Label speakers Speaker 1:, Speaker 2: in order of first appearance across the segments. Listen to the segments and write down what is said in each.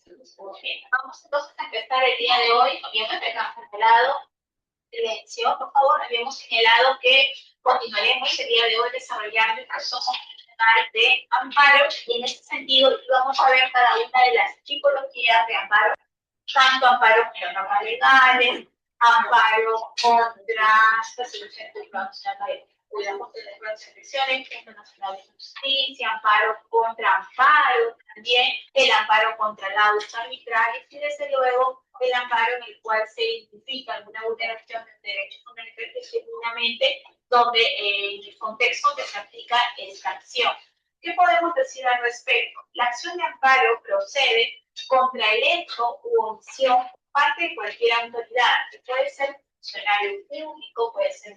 Speaker 1: Bien, vamos entonces a empezar el día de hoy. Obviamente hemos señalado, silencio, por favor, habíamos señalado que continuaremos el día de hoy desarrollando el proceso constitucional de amparo y en este sentido vamos a ver cada una de las tipologías de amparo, tanto amparo contra normas legales, amparo contra resolución del Tribunal Nacional de Cuidado de las Elecciones, Tribunal Nacional de Justicia, amparo contra amparo, también el amparo contra laudos arbitrarios y desde luego el amparo en el cual se identifica alguna vulneración de derechos fundamentales genuinamente donde en el contexto donde se aplica esta acción. ¿Qué podemos decir al respecto? La acción de amparo procede contra el hecho u omisión por parte de cualquier autoridad, que puede ser funcionario público, puede ser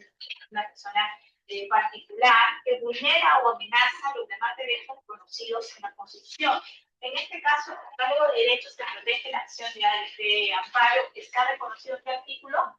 Speaker 1: una persona particular, que vulnera o amenaza los demás derechos conocidos en la Constitución. En este caso, el catálogo de derechos que protege la acción de amparo está reconocido en qué artículo.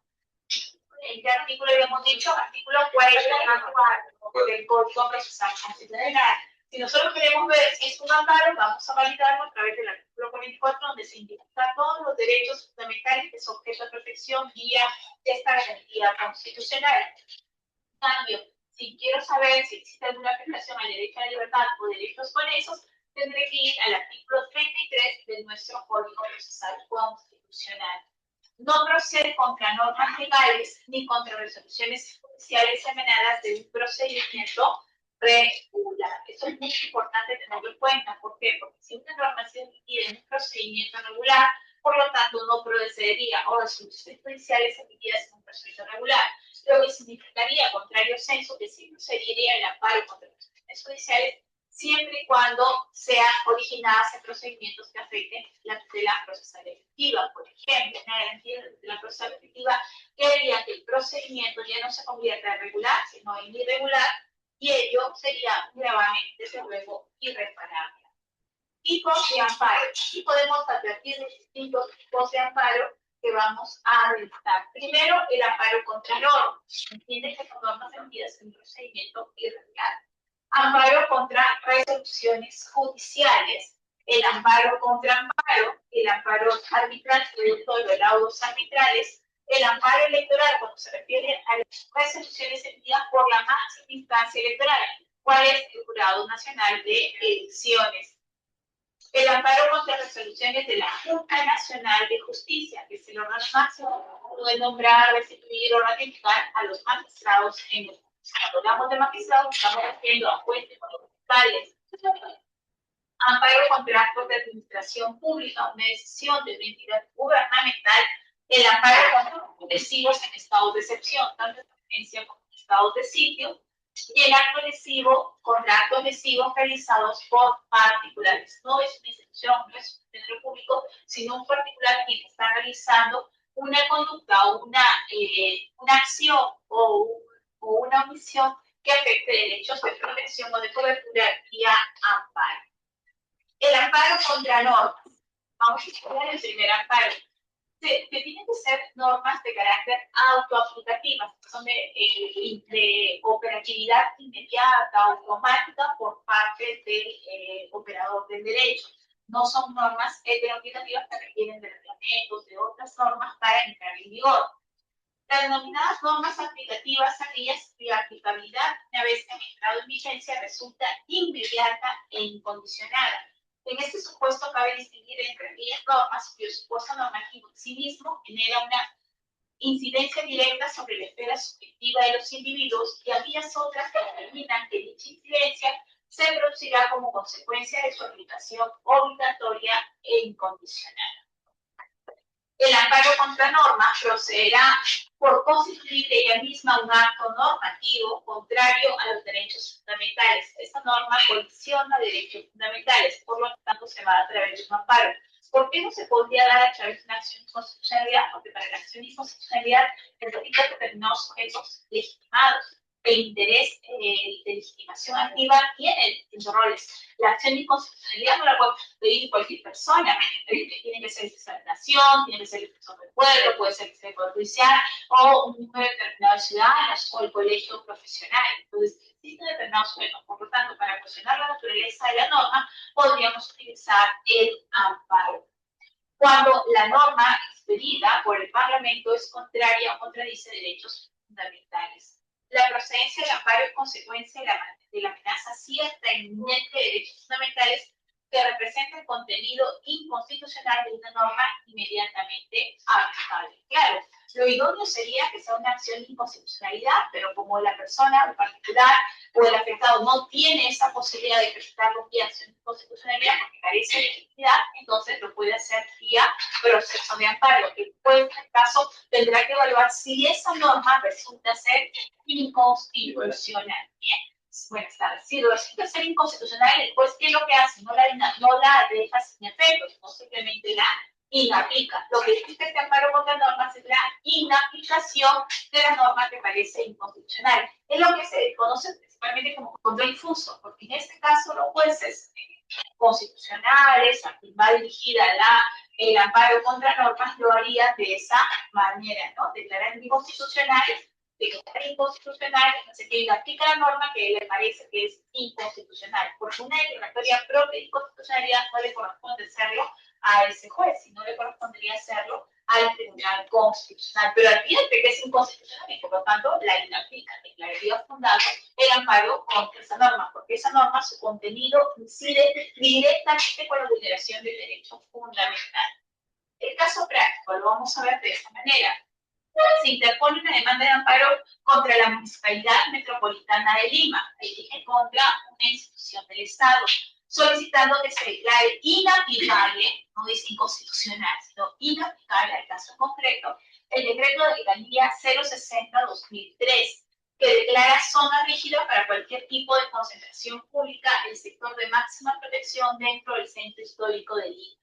Speaker 1: ¿En qué artículo habíamos dicho? Artículo 44 del Código Procesal Constitucional. Si nosotros queremos ver si es un amparo, vamos a validarlo a través del artículo 44, donde se indican todos los derechos fundamentales que son objeto de protección vía esta garantía constitucional. En cambio, si quiero saber si existe alguna afectación al derecho a la libertad o derechos conexos, tendré que ir al artículo 33 de nuestro Código Procesal Constitucional. No procede contra normas legales ni contra resoluciones judiciales emanadas de un procedimiento regular. Eso es muy importante tenerlo en cuenta. ¿Por qué? Porque si una norma se emite en un procedimiento regular, por lo tanto no procedería o resoluciones judiciales emitidas en un procedimiento regular, lo que significaría, contrario censo, que sí procedería el amparo contra resoluciones judiciales siempre y cuando sean originadas en procedimientos que afecten la tutela procesal efectiva. Por ejemplo, una garantía de tutela procesal efectiva que haría que el procedimiento ya no se convierta en regular, sino en irregular, y ello sería un gravamen, desde luego, irreparable. Tipos de amparo. Y podemos advertir de distintos tipos de amparo que vamos a revisar. Primero, el amparo contra normas. Entiende que son normas emitidas en un procedimiento irregular. Amparo contra resoluciones judiciales, el amparo contra amparo, el amparo arbitral, producto de los laudos arbitrales, el amparo electoral, cuando se refiere a las resoluciones emitidas por la máxima instancia electoral, ¿cuál es? El Jurado Nacional de Elecciones. El amparo contra resoluciones de la Junta Nacional de Justicia, que es el órgano máximo, puede nombrar, restituir o ratificar a los magistrados en el juicio. Cuando hablamos de magistrados, estamos refiriendo a jueces municipales. Amparo contra actos de administración pública, una decisión de una entidad gubernamental. El amparo contra lesivos en estados de excepción, tanto en emergencia como en estados de sitio. Y el acto lesivo contra actos lesivos realizados por particulares. No es una institución, no es un centro público, sino un particular quien está realizando una conducta o una acción o una omisión que afecte derechos de protección o de cobertura vía amparo. El amparo contra normas. Vamos a estudiar el primer amparo. Que tienen que ser normas de carácter autoaplicativas, son de operatividad inmediata, automática por parte del operador del derecho. No son normas heteroaplicativas que requieren de reglamentos, de otras normas para entrar en vigor. Las denominadas normas aplicativas, aquellas cuya aplicabilidad, una vez que han entrado en vigencia, resulta inmediata e incondicionada. En este supuesto cabe distinguir entre aquellas normas cuyo supuesto normativo en sí mismo genera una incidencia directa sobre la esfera subjetiva de los individuos y aquellas otras que determinan que dicha incidencia se producirá como consecuencia de su aplicación obligatoria e incondicional. El amparo contra norma procederá por constituir ella misma un acto normativo contrario a los derechos fundamentales. Esta norma colisiona derechos fundamentales, por lo tanto se va a través de un amparo. ¿Por qué no se podría dar a través de una acción de constitucionalidad? Porque para la acción de constitucionalidad necesita determinados sujetos legitimados. El interés de legitimación activa tiene distintos roles. La acción de inconstitucionalidad no la puede pedir cualquier persona. Tiene que ser el Estado de la Nación, tiene que ser el defensor del pueblo, puede ser el Poder Judicial o un número determinado de ciudadanos o el colegio profesional. Entonces, existen determinados sujetos. Por lo tanto, para cuestionar la naturaleza de la norma, podríamos utilizar el amparo. cuando la norma expedida por el Parlamento es contraria o contradice derechos fundamentales. La procedencia del amparo es consecuencia de la amenaza cierta e inminente de derechos fundamentales que representa el contenido inconstitucional de una norma inmediatamente aplicable. Claro, lo idóneo sería que sea una acción de inconstitucionalidad, pero como la persona en particular o el afectado no tiene esa posibilidad de presentar vía acción de inconstitucionalidad porque carece de legitimidad, entonces lo puede hacer vía proceso de amparo. El juez, en este caso, tendrá que evaluar si esa norma resulta ser inconstitucional. Bien. Buenas tardes. Si resulta ser inconstitucional, el juez, ¿qué es lo que hace? No la deja sin efectos, no simplemente la inaplica. Lo que existe este amparo contra normas es la inaplicación de la norma que parece inconstitucional. Es lo que se conoce principalmente como control difuso, porque en este caso los jueces constitucionales, a quien va dirigida el amparo contra normas, lo harían de esa manera, ¿no? Declarar inconstitucionales, declarar inconstitucional, entonces que aplica la norma que le parece que es inconstitucional, porque una declaratoria propia de inconstitucionalidad no le corresponde hacerlo a ese juez, sino le correspondería hacerlo al Tribunal Constitucional, pero advierte que es inconstitucional y por lo tanto la inaplica, declararía fundado el amparo contra esa norma, porque esa norma, su contenido incide directamente con la vulneración del derecho fundamental. El caso práctico lo vamos a ver de esta manera. Se interpone una demanda de amparo contra la Municipalidad Metropolitana de Lima, contra una institución del Estado, solicitando que se declare inaplicable, no dice inconstitucional, sino inaplicable al caso concreto, el decreto de legalía 060-2003, que declara zona rígida para cualquier tipo de concentración pública el sector de máxima protección dentro del centro histórico de Lima,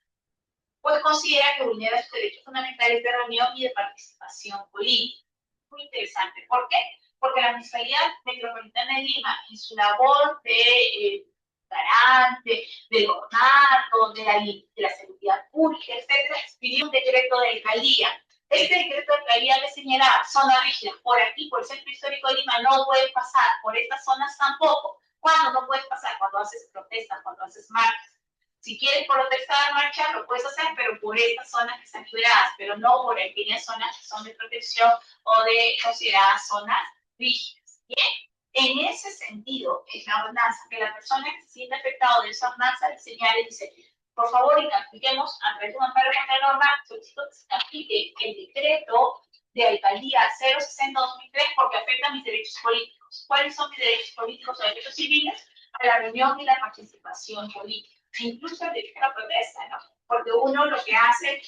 Speaker 1: pues considera que vulnera sus derechos fundamentales de reunión y de participación política. Muy interesante. ¿Por qué? Porque la Municipalidad Metropolitana de Lima, en su labor de garante, del ornato, de la seguridad pública, etcétera, expidió un decreto de alcaldía. Este decreto de alcaldía le señalaba zona rígida, por aquí, por el centro histórico de Lima, no puedes pasar, por estas zonas tampoco. ¿Cuándo no puedes pasar? Cuando haces protestas, cuando haces marchas. Si quieres protestar, marchar, lo puedes hacer, pero por estas zonas que están liberadas, pero no por aquellas zonas que son de protección o de consideradas zonas rígidas. Bien, en ese sentido, es la ordenanza, que la persona que se siente afectada de esa ordenanza le señale y dice, por favor, y apliquemos a través de un amparo contra la norma, solicito que se aplique el decreto de alcaldía 060-2003 porque afecta a mis derechos políticos. ¿Cuáles son mis derechos políticos o derechos civiles? A la reunión y la participación política. Incluso el derecho a la protesta, ¿no? Porque uno lo que hace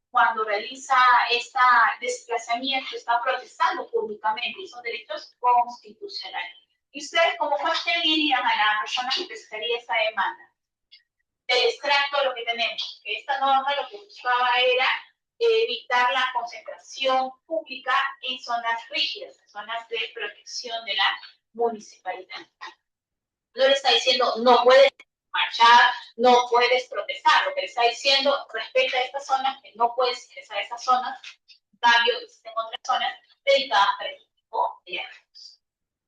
Speaker 1: cuando realiza este desplazamiento está protestando públicamente y son derechos constitucionales. ¿Y ustedes cómo le dirían a la persona que presentaría esta demanda? Del extracto de lo que tenemos, que esta norma lo que buscaba era evitar la concentración pública en zonas rígidas, en zonas de protección de la municipalidad. No le está diciendo, no puedes marchar, no puedes protestar. Lo que le está diciendo, respecto a estas zonas, que no puedes ingresar a esas zonas, en cambio, existen otras zonas dedicadas para este tipo de actos.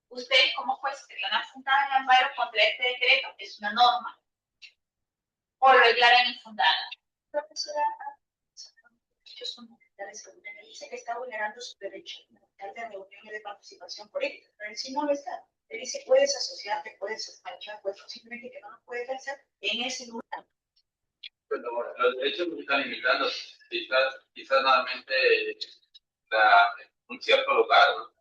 Speaker 1: Ustedes, como jueces, se van a fundar el amparo contra este decreto, que es una norma, o lo declaran infundada. Profesora, derechos fundamentales, dice que está vulnerando su derecho fundamental de reunión y de participación política, pero si no lo está. Él dice, puedes asociarte, puedes marchar, puedes simplemente que no lo puedes hacer en ese lugar.
Speaker 2: Bueno, los derechos no están limitando, quizás nuevamente un cierto lugar, ¿no?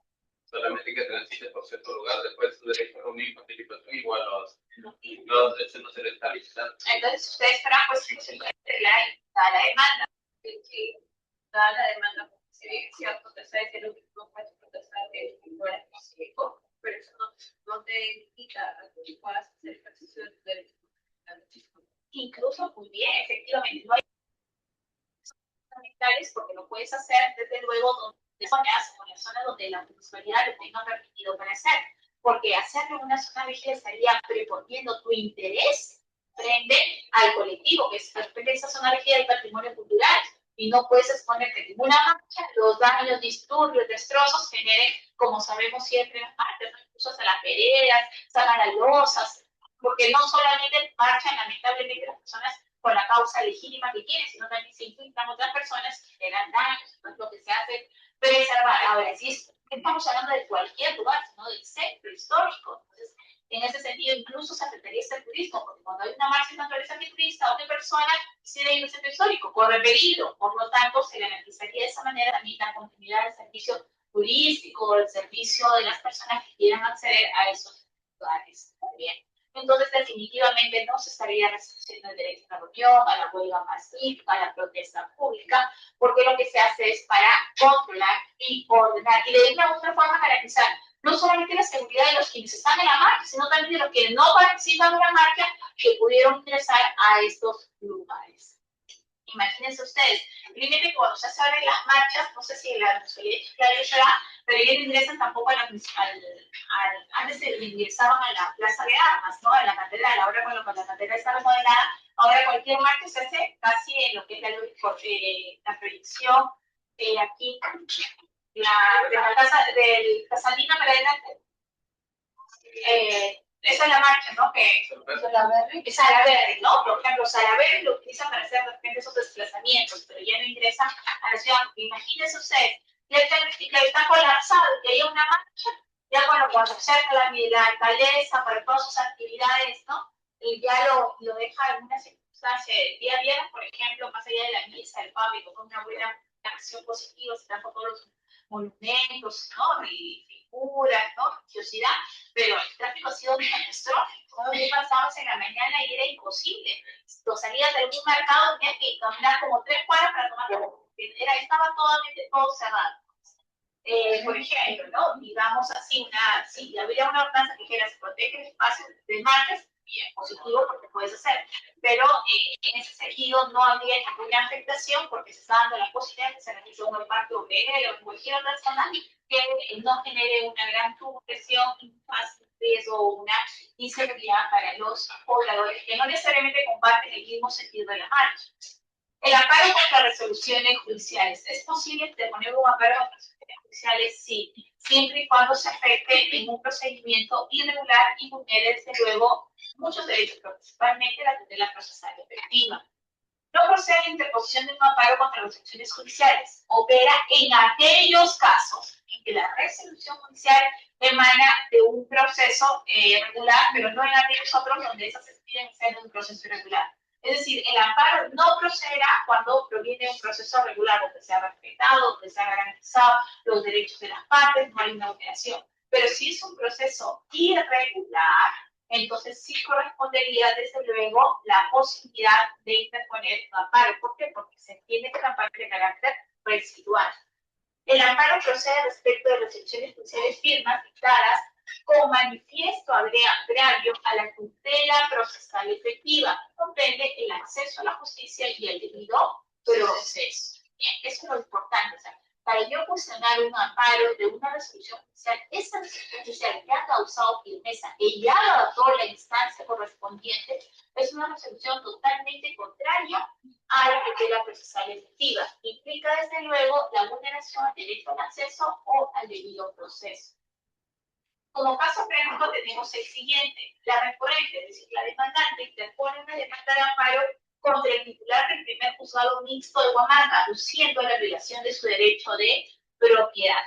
Speaker 2: Solamente que transite por cierto lugar, después su derecho a reunir participación igual los derechos no se les está limitando.
Speaker 1: Entonces ustedes estarán pues la demanda. Sí, toda la demanda, si bien es cierto, te está diciendo que no puedes protestar de fuera específico, pero eso no te quita que puedas hacer ejercicio de tu derecho. Incluso, muy bien, efectivamente, no hay fundamentales porque lo puedes hacer desde luego donde las zonas donde la municipalidad lo tenga permitido para hacer, porque hacerlo en una zona rígida estaría preponiendo tu interés frente al colectivo, que es frente a esa zona rígida del patrimonio cultural, y no puedes exponerte en ninguna marcha, los daños, disturbios, destrozos generen, como sabemos siempre en las marchas, incluso hasta las veredas, sacan las losas, porque no solamente marchan lamentablemente las personas con la causa legítima que quiere, sino también se infiltran otras personas que generan daños. Entonces, lo que se hace es preservar. Ahora, si estamos hablando de cualquier lugar, sino del centro histórico. Entonces, en ese sentido, incluso se afectaría el turismo, porque cuando hay una máxima naturaleza de turista, otra persona quisiera ir al centro histórico, corre peligro. Por lo tanto, se garantizaría de esa manera también la continuidad del servicio turístico, el servicio de las personas que quieran acceder a esos lugares. Bien. Entonces, definitivamente no se estaría restringiendo el derecho a la reunión, a la huelga pacífica, a la protesta pública, porque lo que se hace es para controlar y ordenar, y de una u otra forma garantizar no solamente la seguridad de los quienes están en la marcha, sino también de los que no participan en la marcha, que pudieron ingresar a estos lugares. Imagínense ustedes, primero que cuando se abren las marchas, no sé si la municipalidad será, pero ellos ingresan tampoco a antes ingresaban a la plaza de armas, ¿no? A la catedral. Ahora cuando la catedral está remodelada, ahora cualquier marcha se hace casi en lo que es la proyección aquí, de la casa del Casalina para adelante. Esa es la marcha, ¿no? Salaberry, ¿no? Por ejemplo, Salaberry lo utilizan para hacer de repente esos desplazamientos, pero ya no ingresan a la ciudad. Imagínense ustedes, ya está colapsado, que haya una marcha, ya cuando se acerca la alcaldesa para todas sus actividades, ¿no? Y ya lo deja en una circunstancia del día a día, por ejemplo, más allá de la misa, el público, con una buena acción positiva, se dan por todos los monumentos, ¿no? Y figuras, ¿no? Religiosidad, pero el tráfico ha sido catastrófico. Hoy pasabas en la mañana y era imposible. Tú salías de algún mercado, tenías que caminar como 3 cuadras para tomar algo. Estaba todo cerrado. Por ejemplo, ¿no? Digamos así, si habría una ordenanza que dijera se protege el espacio de marcas, bien, positivo porque puedes hacer, pero en ese sentido no habría ninguna afectación porque se está dando la posibilidad de que se realice un parque obrero o cualquier otra zona que no genere una gran presión, más riesgo o una inseguridad para los pobladores que no necesariamente comparten el mismo sentido de la marcha. El amparo contra resoluciones judiciales. ¿Es posible interponer un amparo contra resoluciones judiciales? Sí, siempre y cuando se afecte en un procedimiento irregular y vulnere, desde luego, muchos derechos, principalmente la tutela procesal efectiva. No procede la interposición de un amparo contra resoluciones judiciales. Opera en aquellos casos en que la resolución judicial emana de un proceso regular, pero no en aquellos otros donde esas se piden ser de un proceso irregular. Es decir, el amparo no procederá cuando proviene de un proceso regular, donde se ha respetado, donde se han garantizado los derechos de las partes, no hay una operación. Pero si es un proceso irregular, entonces sí correspondería, desde luego, la posibilidad de interponer un amparo. ¿Por qué? Porque se entiende que el amparo es de carácter residual. El amparo procede respecto de resoluciones judiciales firmas dictadas con manifiesto agravio a la tutela procesal efectiva. Comprende el acceso a la justicia y el debido proceso. Bien, eso es lo importante. O sea, para yo cuestionar un amparo de una resolución judicial, esa resolución judicial que ha causado firmeza, que ya adoptó la instancia correspondiente, es una resolución totalmente contraria a la tutela procesal efectiva. Implica, desde luego, la vulneración del derecho al acceso o al debido proceso. Como caso práctico tenemos el siguiente. La recurrente, es decir, la demandante, interpone una demanda de amparo contra el titular del primer juzgado mixto de Huamanga, aduciendo la violación de su derecho de propiedad.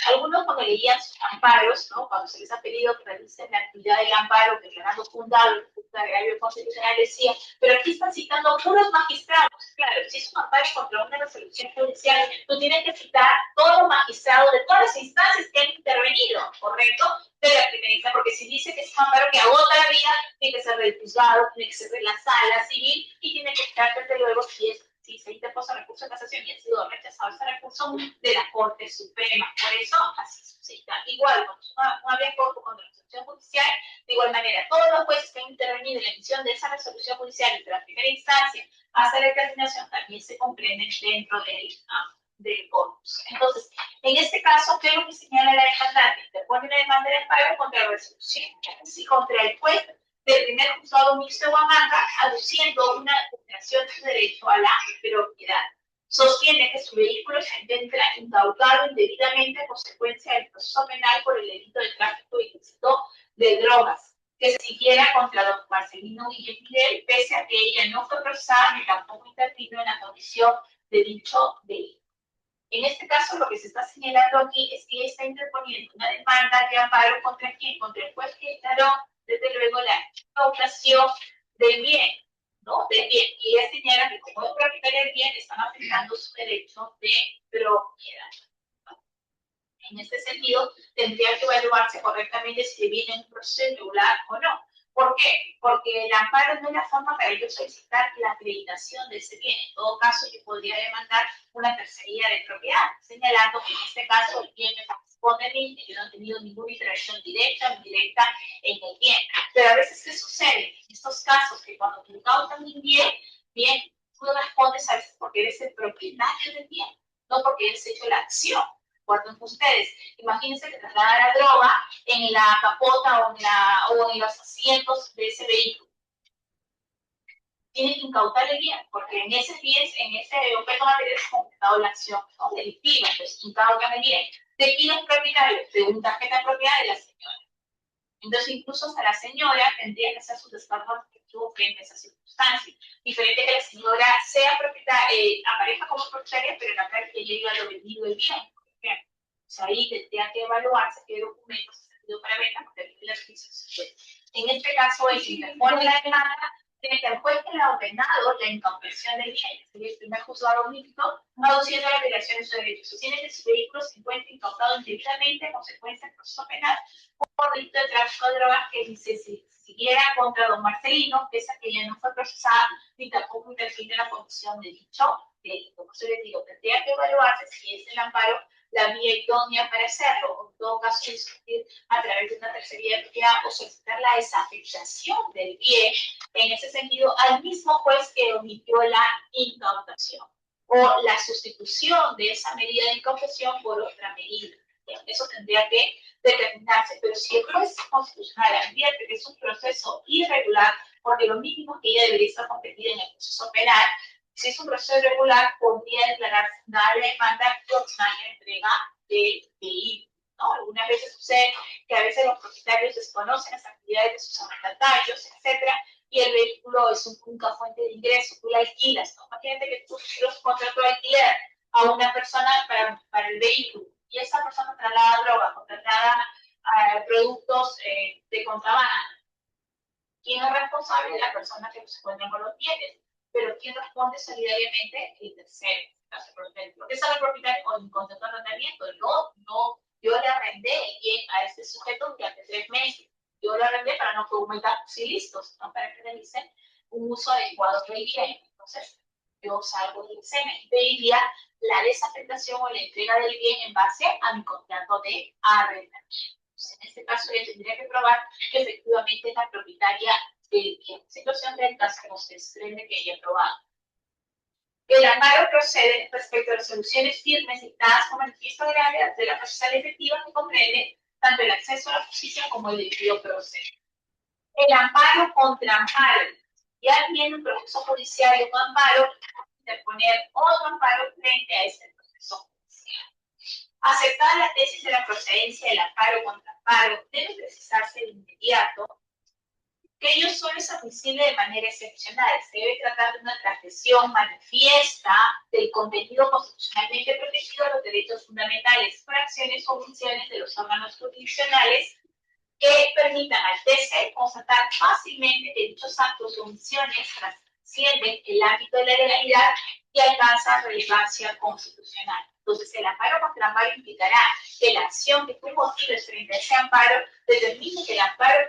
Speaker 1: Algunos cuando leían sus amparos, ¿no? Cuando se les ha pedido que realicen la actividad del amparo, declarando fundado el agravio constitucional, decía, pero aquí están citando puros magistrados. Claro, si es un amparo contra una resolución judicial, tú tienes que citar todos los magistrados de todas las instancias que han intervenido, ¿correcto? De la primera instancia, porque si dice que es un amparo que agota la vida, tiene que ser del juzgado, tiene que ser de la sala civil y tiene que estar, desde luego, si se interpuso recurso de casación y ha sido rechazado ese recurso de la Corte Suprema. Por eso, así sucede. Igual, cuando no había corto contra la resolución judicial, de igual manera, todos los jueces que han intervenido en la emisión de esa resolución judicial desde la primera instancia hasta la determinación también se comprenden dentro del corpus. Entonces, en este caso, ¿qué es lo que señala la demandante? Interpone una demanda de amparo contra la resolución, y contra el juez del primer juzgado mixto de Huamanga, aduciendo una vulneración de su derecho a la propiedad. Sostiene que su vehículo se encuentra incautado indebidamente a consecuencia del proceso penal por el delito de tráfico ilícito de drogas, que se siguiera contra don Marcelino Guillén, pese a que ella no fue procesada ni tampoco intervino en la comisión de dicho delito. En este caso, lo que se está señalando aquí es que está interponiendo una demanda de amparo contra quién, contra el juez que declaró, desde luego, la incautación del bien, ¿no? Del bien. Y ella señala que como es propietaria del bien, están afectando su derecho de propiedad. En este sentido, tendría que evaluarse correctamente si viene un proceso irregular o no. ¿Por qué? Porque el amparo no es la forma para yo solicitar la acreditación de ese bien. En todo caso, yo podría demandar una tercería de propiedad, señalando que en este caso el bien me corresponde a mí, que yo no he tenido ninguna interacción directa o indirecta en el bien. Pero a veces, ¿qué sucede? En estos casos, que cuando te incautan un bien, bien, tú respondes a veces porque eres el propietario del bien, no porque eres hecho la acción. Recuerden ustedes, imagínense que trasladan la droga en la capota o en los asientos de ese vehículo. Tienen que incautar el bien, porque en ese objeto material es completado la acción, ¿no? Delictiva, entonces incautan el bien. ¿De quién es propietario? De una tarjeta de propiedad de la señora. Entonces, incluso hasta la señora tendría que hacer su descargo respectivo frente a esa circunstancia. Diferente que la señora sea propietaria, aparezca como propietaria, pero en la práctica llega a lo vendido el bien. O sea, ahí tendría que evaluarse qué documentos se han tenido para venta, porque aquí la adquisición. En este caso, el que interpone la demanda frente al juez que le ha ordenado la incautación del bien, es decir, el primer juzgado mixto, aduciendo la violación de sus derechos. Sostiene que su vehículo se encuentra incautado indebidamente a consecuencia del proceso penal por delito de tráfico de drogas que se siguiera contra don Marcelino, pese a que ella no fue procesada ni tampoco intervino en la comisión de dicho delito. Por eso les digo, tendría que evaluarse si es el amparo la vía idónea para hacerlo, o en todo caso discutir a través de una tercería de propiedad o solicitar la desafectación del bien, en ese sentido, al mismo juez que omitió la incautación o la sustitución de esa medida de incautación por otra medida. Bien, eso tendría que determinarse, pero si el juez constitucional advierte que es un proceso irregular, porque lo mínimo que ella debería estar competida en el proceso penal, si es un proceso irregular, podría declarar fundada la demanda próxima a la entrega del vehículo. ¿No? Algunas veces sucede que a veces los propietarios desconocen las actividades de sus arrendatarios, etcétera, y el vehículo es una única fuente de ingreso, tú la alquilas, ¿no? Imagínate que tú los contratos de alquiler a una persona para el vehículo, y esa persona traslada droga, traslada productos de contrabando. ¿Quién es responsable? La persona que se encuentra con los bienes, pero ¿quién responde solidariamente? El tercero. ¿Por qué sabe el propietario con un contrato de arrendamiento? No, yo le arrendé el bien a este sujeto durante 3 meses. Yo le arrendé para no fomentar ilícitos, no para que realicen un uso adecuado del bien. Entonces, yo salgo del SENA y pediría la desafectación o la entrega del bien en base a mi contrato de arrendamiento. En este caso, ella tendría que probar que efectivamente es la propietaria del bien. Situación del caso que nos desprende que ella ha probado. El amparo procede respecto a resoluciones firmes dictadas con manifiesto grave de la procesal efectiva que comprende tanto el acceso a la justicia como el debido proceso. El amparo contra amparo. Ya viene un proceso judicial de un amparo, interponer otro amparo frente a este proceso judicial. Aceptada la tesis de la procedencia del amparo contra amparo, debe precisarse de inmediato que ello solo es admisible de manera excepcional. Se debe tratar de una transgresión manifiesta del contenido constitucionalmente protegido de los derechos fundamentales por acciones o omisiones de los órganos jurisdiccionales que permitan al TC constatar fácilmente que dichos actos o omisiones trascienden el ámbito de la legalidad y alcanzan relevancia constitucional. Entonces, el amparo contra amparo implicará que la acción que tú motives frente a ese amparo determine que el amparo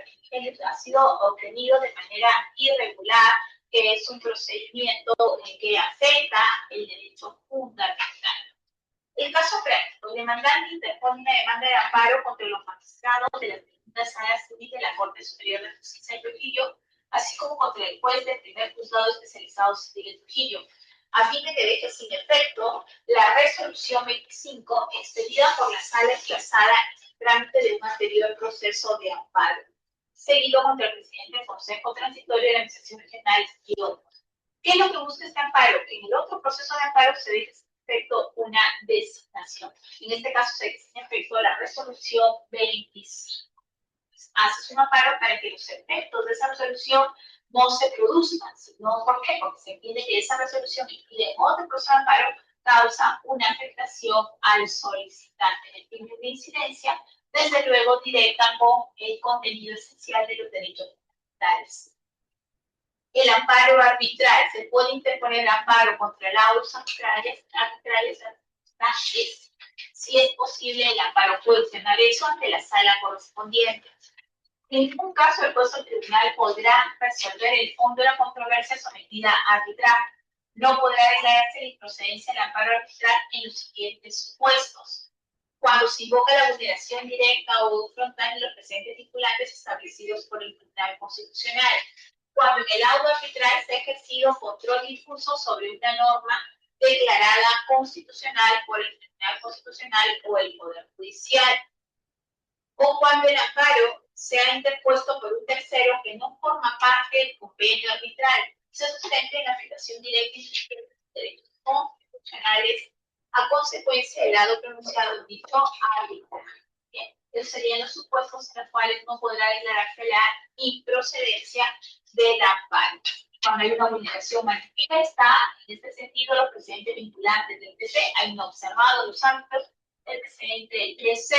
Speaker 1: ha sido obtenido de manera irregular, que es un procedimiento que afecta el derecho fundamental. El caso práctico, el demandante interpone una demanda de amparo contra los magistrados de la segunda sala civil de la Corte Superior de Justicia de Trujillo, así como contra el juez del primer juzgado especializado civil de Trujillo, a fin de que deje sin efecto la resolución 25 expedida por la sala emplazada en el trámite de un anterior proceso de amparo, seguido contra el presidente del Consejo Transitorio de la Administración Regional y otros. ¿Qué es lo que busca este amparo? Que en el otro proceso de amparo se deje sin efecto una designación. En este caso se deja sin efecto la resolución 25. haces un amparo para que los efectos de esa resolución no se produzcan, sino ¿por qué? Porque se entiende que esa resolución impide otro proceso de amparo causa una afectación al solicitante. El tiempo de incidencia, desde luego, directa con el contenido esencial de los derechos fundamentales. El amparo arbitral, se puede interponer amparo contra laudos arbitrarios si es posible el amparo puede ordenar eso ante la sala correspondiente. En ningún caso el juez o tribunal podrá resolver el fondo de la controversia sometida a arbitraje. No podrá declararse la improcedencia del amparo arbitral en los siguientes supuestos: cuando se invoca la vulneración directa o frontal de los presentes vinculantes establecidos por el Tribunal Constitucional; cuando en el laudo arbitral se ha ejercido control difuso sobre una norma declarada constitucional por el Tribunal Constitucional o el Poder Judicial; o cuando el amparo se ha interpuesto por un tercero que no forma parte del convenio arbitral, se sustenta en la afectación directa de derechos constitucionales a consecuencia del lado pronunciado en dicho arbitraje. Bien, esos serían los supuestos en los cuales no podrá declararse la improcedencia del amparo. Cuando hay una vulneración manifiesta, en este sentido, los precedentes vinculantes del TC han observado los ámbitos del precedente del TC.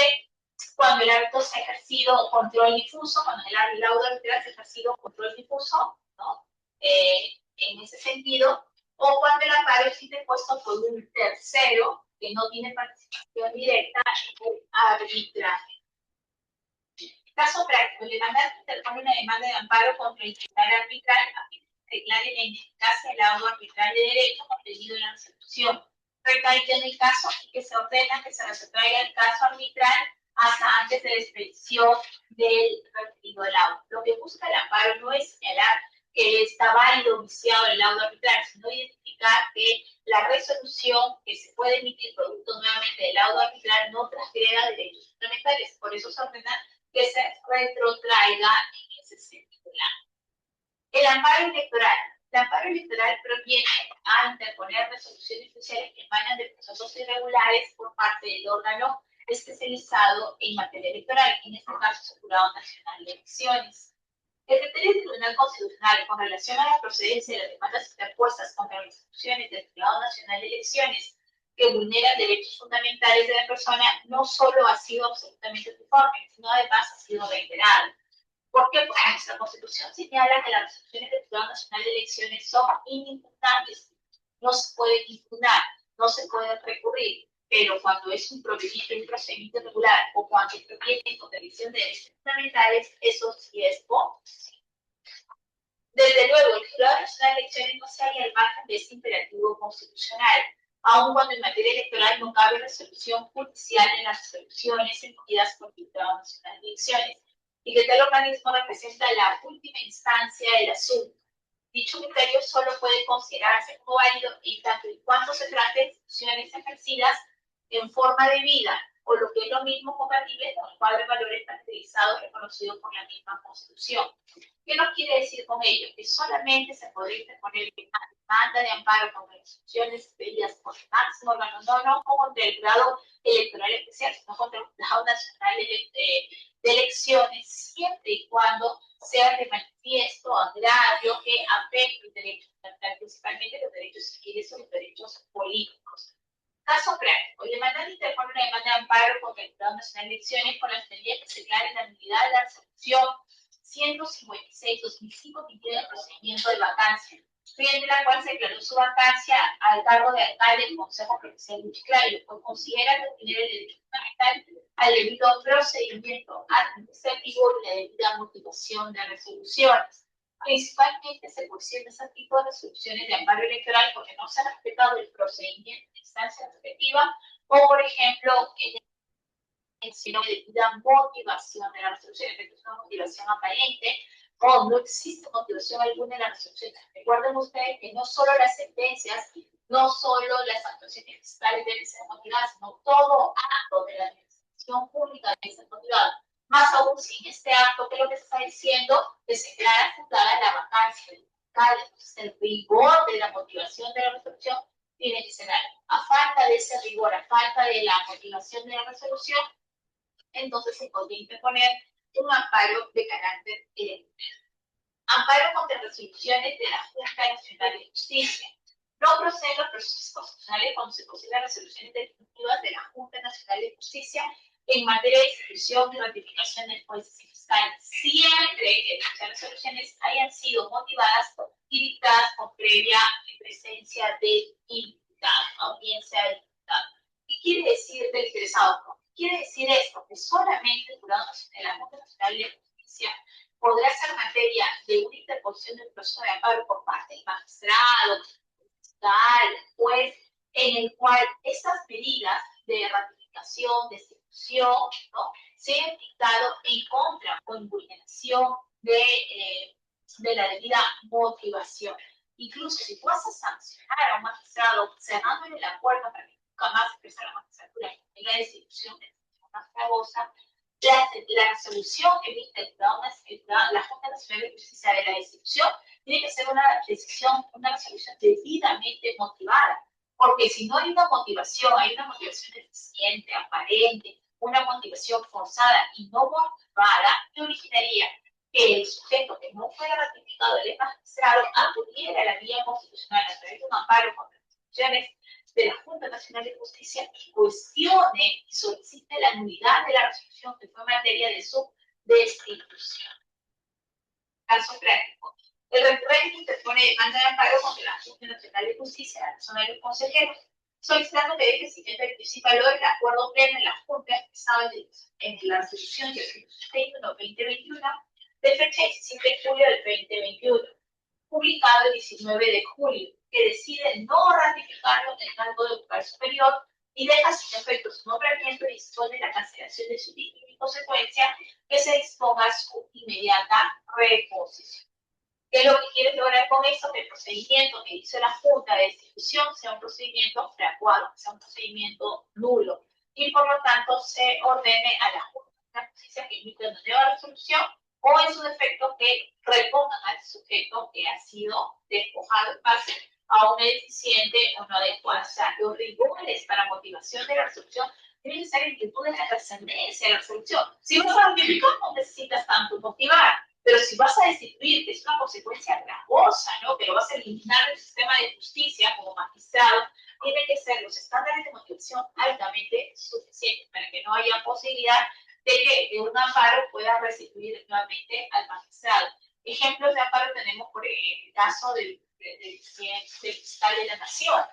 Speaker 1: Cuando el árbitro se ha ejercido control difuso, cuando el laudo arbitral se ha ejercido control difuso, ¿no? En ese sentido, o cuando el amparo es interpuesto por un tercero que no tiene participación directa en el arbitraje. Caso práctico: el demandante interpone una demanda de amparo contra el tribunal arbitral a fin de declarar la ineficacia del laudo arbitral de derecho contenido en la resolución. Recalca en el caso en que se ordena que se retrotraiga el caso arbitral hasta antes de la expedición del referido laudo. Lo que busca el amparo no es señalar que está válido o viciado el laudo arbitral, sino identificar que la resolución que se puede emitir producto nuevamente del laudo arbitral no transgreda derechos fundamentales. Por eso se ordena que se retrotraiga en ese sentido. El amparo electoral. El amparo electoral proviene a interponer resoluciones judiciales que emanan de procesos irregulares por parte del órgano especializado en materia electoral, en este caso el Jurado Nacional de Elecciones. El criterio del Tribunal Constitucional con relación a la procedencia de las demandas interpuestas contra las instituciones del Jurado Nacional de Elecciones que vulneran derechos fundamentales de la persona no solo ha sido absolutamente uniforme, sino además ha sido reiterado. Porque pues, nuestra Constitución señala que las resoluciones del Jurado Nacional de Elecciones son inimpugnables, no se pueden impugnar, no se pueden recurrir, pero cuando es un procedimiento irregular o cuando proviene en contradicción de derechos fundamentales, eso sí es posible. Desde luego, el Jurado Nacional de Elecciones no se halla al margen de este imperativo constitucional, aun cuando en materia electoral no cabe resolución judicial en las resoluciones emitidas por el Jurado Nacional de Elecciones, y que tal organismo representa la última instancia del asunto. Dicho criterio solo puede considerarse como válido en tanto y cuanto se trate de instituciones ejercidas en forma debida, o lo que es lo mismo, compatible con el cuadro de valores caracterizados reconocido por la misma Constitución. ¿Qué nos quiere decir con ello? Que solamente se podría interponer una demanda de amparo contra instituciones expedidas por el máximo órgano, no contra el jurado electoral especial, sino contra el Jurado Nacional de Elecciones, siempre y cuando sea de manifiesto agravio que afecte los derechos, principalmente los derechos civiles o los derechos políticos. Caso práctico: el demandante interpone una demanda de amparo contra el Jurado Nacional de Elecciones con la finalidad que se declare la nulidad de la resolución 156/2005 que impide el procedimiento de vacancia, mediante la cual se declaró su vacancia al cargo de alcalde del Consejo Provincial de Chiclayo, pues considera que tiene el derecho fundamental al debido procedimiento administrativo y la debida motivación de resoluciones. Principalmente se cuestiona ese tipo de resoluciones de amparo electoral porque no se ha respetado el procedimiento de instancia respectiva o, por ejemplo, sino de debida motivación de la resolución, es una motivación aparente o no existe motivación alguna en la resolución. Recuerden ustedes que no solo las sentencias, no solo las actuaciones fiscales deben ser motivadas, sino todo acto de la administración pública debe ser motivado. Más aún si en este acto, que es lo que se está diciendo, que se declara fundada la vacancia del alcalde. Entonces, el rigor de la motivación de la resolución tiene que ser algo. A falta de ese rigor, a falta de la motivación de la resolución, entonces se podría interponer un amparo de carácter electoral. Amparo contra resoluciones de la Junta Nacional de Justicia. No proceden los procesos constitucionales cuando se consideran resoluciones definitivas de la Junta Nacional de Justicia en materia de institución y ratificación de jueces y fiscales, siempre que dichas resoluciones hayan sido motivadas y dictadas con previa presencia del imputado, audiencia del imputado. ¿Qué quiere decir del interesado? Quiere decir esto, que solamente el jurado de la Junta Nacional de Justicia podrá ser materia de una interposición del proceso de amparo por parte del magistrado, fiscal, juez, en el cual estas medidas de ratificación, de ejecución, ¿no?, se han dictado en contra o en vulneración de la debida motivación. Incluso si tú vas a sancionar a un magistrado cerrándole la puerta para que nunca más empiece la magistratura en la destitución de una gravosa, la resolución que emite la Junta Nacional de Justicia de la destitución tiene que ser una decisión, una resolución debidamente motivada, porque si no hay una motivación deficiente, aparente, una motivación forzada y no motivada, que originaría que el sujeto que no fuera ratificado del magistrado acudiera a la vía constitucional a través de un amparo contra las decisiones de la Junta Nacional de Justicia y cuestione y solicite la nulidad de la resolución que fue materia de su destitución. Caso práctico. El recurrente interpone demanda de amparo contra la Junta Nacional de Justicia, la persona de los consejeros, solicitando que deje sin efecto y sin valor el acuerdo pleno en la Junta expresado en la resolución 161-2021 de fecha 17 de julio del 2021, publicado el 19 de julio, que decide no ratificarlo en el cargo de vocal superior y deja sin efecto su nombramiento y dispone la cancelación de su título y, en consecuencia, que se disponga su inmediata reposición. ¿Qué es lo que quiere lograr con esto? Que el procedimiento que hizo la Junta de Destitución sea un procedimiento fraguado, sea un procedimiento nulo, y por lo tanto se ordene a la Junta de Justicia que emita una nueva resolución o en su defecto que repongan al sujeto que ha sido despojado en base a una deficiente o no adecuada. O sea, los rigores para motivación de la resolución deben ser en virtud de la trascendencia de la resolución. Si vas a ratificar, no necesitas tanto motivar, pero si vas a destituir, que es una consecuencia gravosa, ¿no?, que lo vas a eliminar del sistema de justicia como magistrado, tienen que ser los estándares de motivación altamente suficientes para que no haya posibilidad de que un amparo pueda restituir nuevamente al magistrado. Ejemplos de amparo tenemos por el caso del fiscal de la Nación,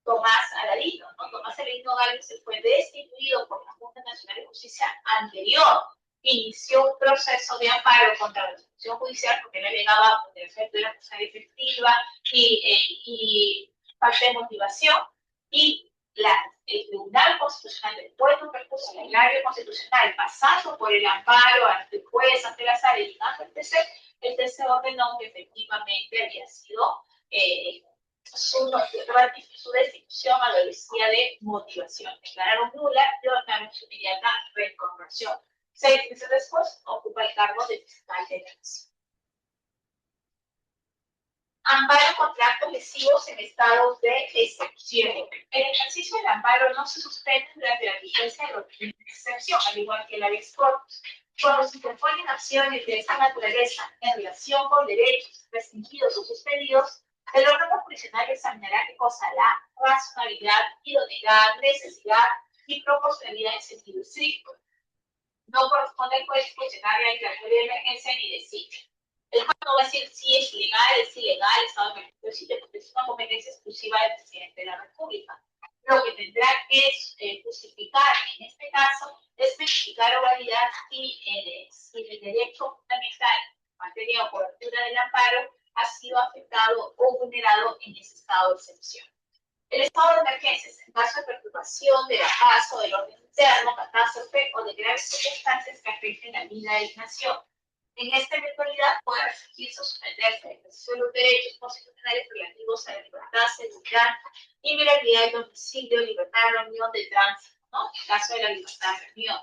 Speaker 1: Tomás Aladino, ¿no? Tomás Aladino Gálvez se fue destituido por la Junta Nacional de Justicia anterior. Inició un proceso de amparo contra la resolución judicial porque le alegaba el efecto de la acusación efectiva y falta de motivación, y el Tribunal Constitucional, después de un recurso en el área constitucional, pasando por el amparo ante el juez, ante la sala y llegando al TC, el TC ordenó que efectivamente había sido su destitución adolecía de motivación. Declararon nula y ordenaron su inmediata reincorporación. 6 meses después, ocupa el cargo de fiscal de la Nación. Amparo contra actos lesivos en estados de excepción. El ejercicio del amparo no se suspende durante la vigencia de los regímenes de excepción, al igual que el habeas corpus. Cuando se interponen acciones de esta naturaleza en relación con derechos restringidos o suspendidos, el órgano jurisdiccional examinará qué cosa la razonabilidad, idoneidad, necesidad y proporcionalidad en sentido estricto. No corresponde al juez cuestionar la declaratoria de emergencia ni decir. El juez no va a decir si es legal, es ilegal, estado de emergencia, porque es una competencia exclusiva del presidente de la República. Lo que tendrá que justificar en este caso es especificar o validar si el derecho fundamental en materia de cobertura del amparo ha sido afectado o vulnerado en ese estado de excepción. El estado de emergencia es en caso de perturbación de la paz o del orden interno, catástrofe o de graves circunstancias que afecten la vida de la nación. En esta eventualidad puede restringirse o suspenderse el ejercicio de los derechos constitucionales relativos a la libertad, seguridad, inviolabilidad del domicilio, libertad de reunión, de tránsito, ¿no?, en caso de la libertad de reunión.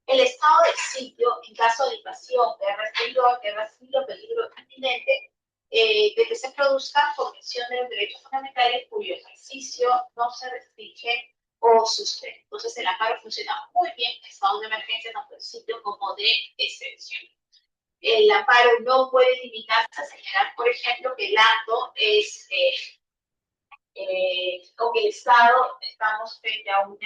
Speaker 1: El estado de sitio, en caso de invasión, de peligro inminente, de que se produzca comisión de los derechos fundamentales cuyo ejercicio no se restringe o suspende. Entonces, el amparo funciona muy bien en estados de emergencia, tanto de sitio como de excepción. El amparo no puede limitarse a señalar, por ejemplo, que el acto es o que el Estado estamos frente a un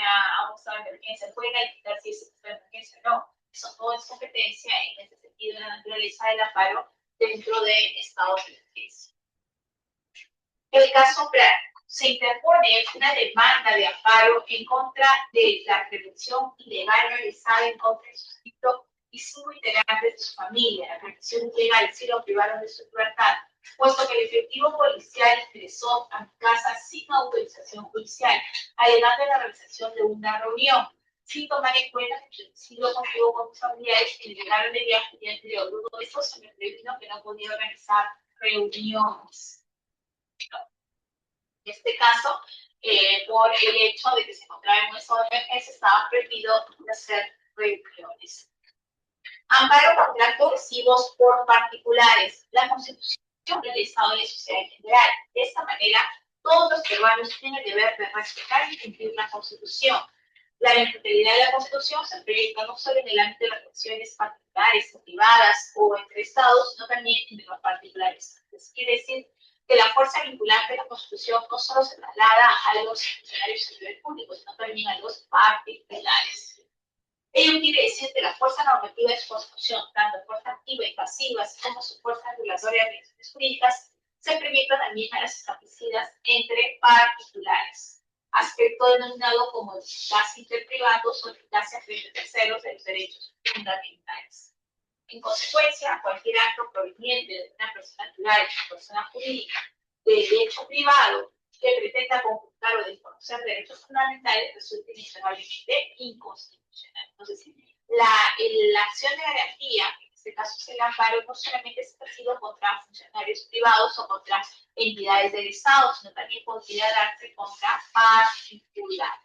Speaker 1: estado de emergencia. Puede calificar si es un estado de emergencia o no. Eso todo es competencia en ese sentido, la naturaleza del amparo dentro de estados de emergencia. El caso práctico. Se interpone una demanda de amparo en contra de la prevención ilegal realizada en contra de suscripto y 5 integrantes de su familia. La prevención ilegal sí lo privaron de su libertad, puesto que el efectivo policial ingresó a mi casa sin autorización judicial, alegando la realización de una reunión, sin tomar en cuenta que el domicilio contigo con mis familiares que llegaron de viaje el día anterior. Luego de eso se me previno que no podía organizar reuniones. En este caso, por el hecho de que se encontraba en un estado de emergencia, estaba prohibido hacer reuniones. Amparo contra actos lesivos por particulares. La Constitución del Estado de la sociedad en general. De esta manera, todos los peruanos tienen el deber de respetar y cumplir la Constitución. La integridad de la Constitución se proyecta no solo en el ámbito de las relaciones particulares o privadas o entre estados, sino también entre los particulares. Entonces, quiere decir que la fuerza vinculante de la Constitución no solo se traslada a los funcionarios del nivel público, sino también a los particulares. Ello quiere decir que la fuerza normativa de su Constitución, tanto fuerza activa y pasiva, así como su fuerza regulatoria de relaciones jurídicas, se proyecta también a las establecidas entre particulares, aspecto denominado como eficacia interprivados o eficacia frente a terceros de los derechos fundamentales. En consecuencia, cualquier acto proveniente de una persona natural o persona jurídica de derecho privado que pretenda conculcar o desconocer derechos fundamentales resulta inexorablemente inconstitucional. Entonces, la acción de garantía, en este caso es el amparo, no solamente es ejercido contra funcionarios privados o contra entidades del Estado, sino también podría darse contra particulares.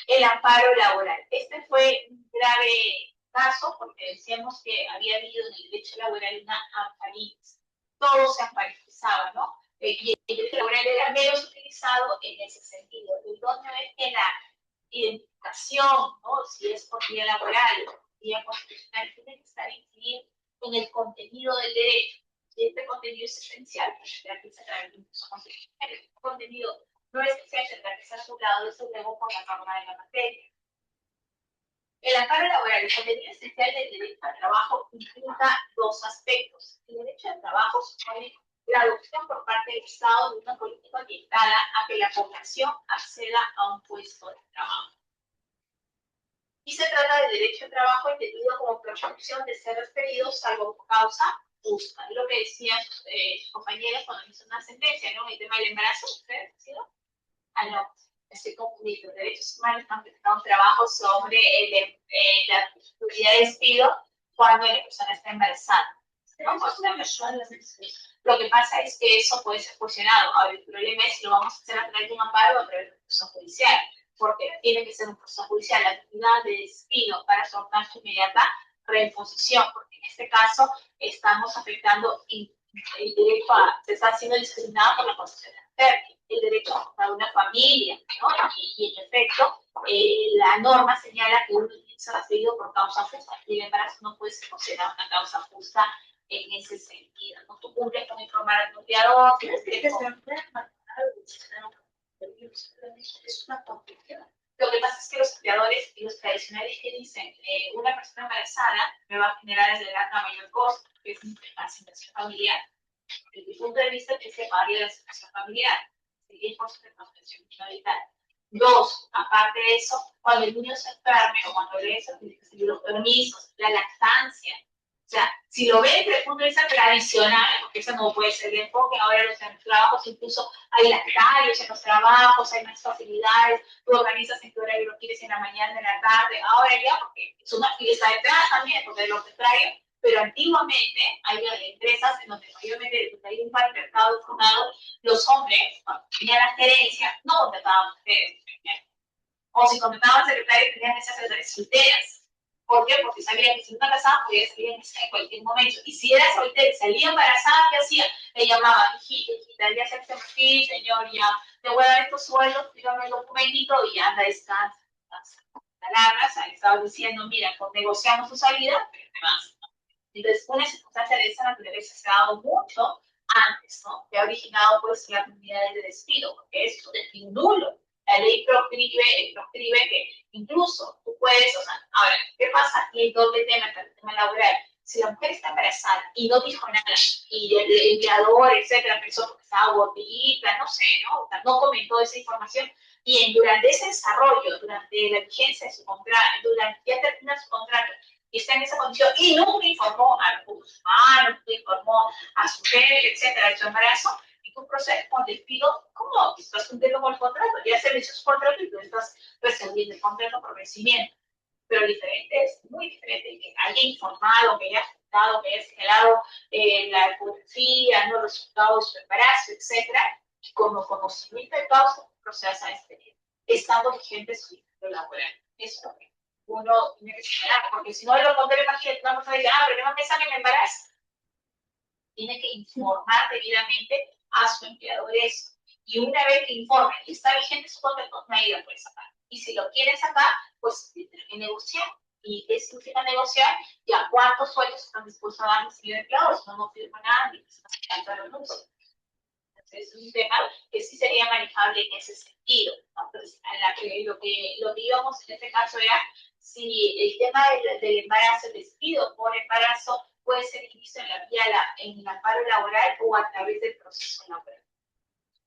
Speaker 1: El amparo laboral. Este fue un grave caso porque decíamos que había habido en el derecho laboral una amparitis. Todo se amparitizaba, ¿no? Y el derecho laboral era menos utilizado en ese sentido. El donde es que la identificación, ¿no? Si es por vía laboral o vía constitucional, tiene que estar incluido en el contenido del derecho. Y este contenido es esencial para que se trae el constitucional. El contenido no es que sea tendrá que ser juzgado desde luego por la norma de la materia. El amparo laboral, el contenido esencial del derecho al trabajo implica dos aspectos. El derecho al trabajo supone la adopción por parte del Estado de una política orientada a que la población acceda a un puesto de trabajo. Y se trata del derecho al trabajo entendido como presunción de ser despedido salvo causa justa. Es lo que decían sus compañeros cuando hizo una sentencia, ¿no? El tema del embarazo, ¿ustedes han sido? Ah, no, estoy confundido. Derechos humanos han prestado un trabajo sobre la posibilidad de despido cuando la persona está embarazada. Lo que pasa es que eso puede ser fusionado. Ahora, el problema es si lo vamos a hacer a través de un amparo o a través de un proceso judicial, porque tiene que ser un proceso judicial. La actividad de despido para su alcance inmediata reimposición, porque en este caso estamos afectando el derecho se está haciendo discriminado por la Constitución fértil, el derecho a una familia, ¿no? Y en efecto, la norma señala que uno tiene que ser despedido por causa justa, y el embarazo no puede ser considerado una causa justa en ese sentido. No tú cumples con informar al empleador, tienes que es una complicación. Lo que pasa es que los empleadores y los tradicionales que dicen una persona embarazada me va a generar el delata a mayor costo, que es una asignación familiar. Desde mi punto de vista, que se pagaría la asignación familiar, el 10% de protección vital. Dos, aparte de eso, cuando el niño se enferme o cuando le eso, tiene que seguir los permisos, la lactancia. O sea, si lo ven desde el punto de vista tradicional, porque eso no puede ser el enfoque, ahora en los trabajos incluso hay lactarios en los trabajos, hay más facilidades, tú organizas en qué horario lo quieres, en la mañana, en la tarde, ahora ya, porque es una fiesta de entrada también, porque de lo contrario, pero antiguamente hay empresas en donde mayormente hay un mercado formado, los hombres, cuando tenían la gerencia, no contrataban mujeres. O si contrataban secretarias, tenían esas secretarias solteras. ¿Por qué? Porque sabían que si no embarazada podía salir en cualquier momento. Y si era soltera y salía embarazada, ¿qué hacía? Le llamaba, hijita, ya se hace aquí, señor, ya te voy a dar estos sueldos, dígame el documentito y anda, descansa. Palabras, estaba diciendo, mira, pues negociamos tu salida, pero te vas. Entonces, una circunstancia de esa naturaleza se ha dado mucho antes, ¿no? Que ha originado, pues, las comunidades de despido, porque es un nulo. La ley proscribe que incluso tú puedes, o sea, ahora, ¿qué pasa? Y el doble tema, el tema laboral. Si la mujer está embarazada y no dijo nada, y el empleador, etcétera, pensó que estaba gordita, no sé, ¿no? O sea, no comentó esa información, y durante ese desarrollo, durante la vigencia de su contrato, durante ya termina su contrato, y está en esa condición, y nunca informó a los humanos, nunca informó a su jefe, etcétera, de su embarazo, y tú procedes con despido, ¿cómo? Estás cumpliendo con el contrato, ya se venció su contrato y tú estás recibiendo el contrato por vencimiento. Pero diferente es, muy diferente, que haya informado, que haya afectado, que haya señalado la ecografía, ¿no? Los resultados de su embarazo, etcétera, y como conocimiento de causa, procedas a despedir, estando vigente su vínculo laboral. Eso es lo que uno tiene que señalar, porque si no, de lo contrario, imagínate, una persona dice, pero no me pensar que me embarazo. Tiene que informar debidamente a su empleador eso. Y una vez que informe y está vigente su contrato, nadie lo puede sacar. Y si lo quieren sacar, pues tienen que negociar. ¿Y qué significa negociar? Ya cuántos sueldos están dispuestos a dar los empleados. No firma nada ni se tanta renuncia. Entonces, es un tema que sí sería manejable en ese sentido. Entonces, lo que íbamos en este caso era si el tema del embarazo, el despido por embarazo, puede ser inicio en la vía en el amparo laboral o a través del proceso laboral.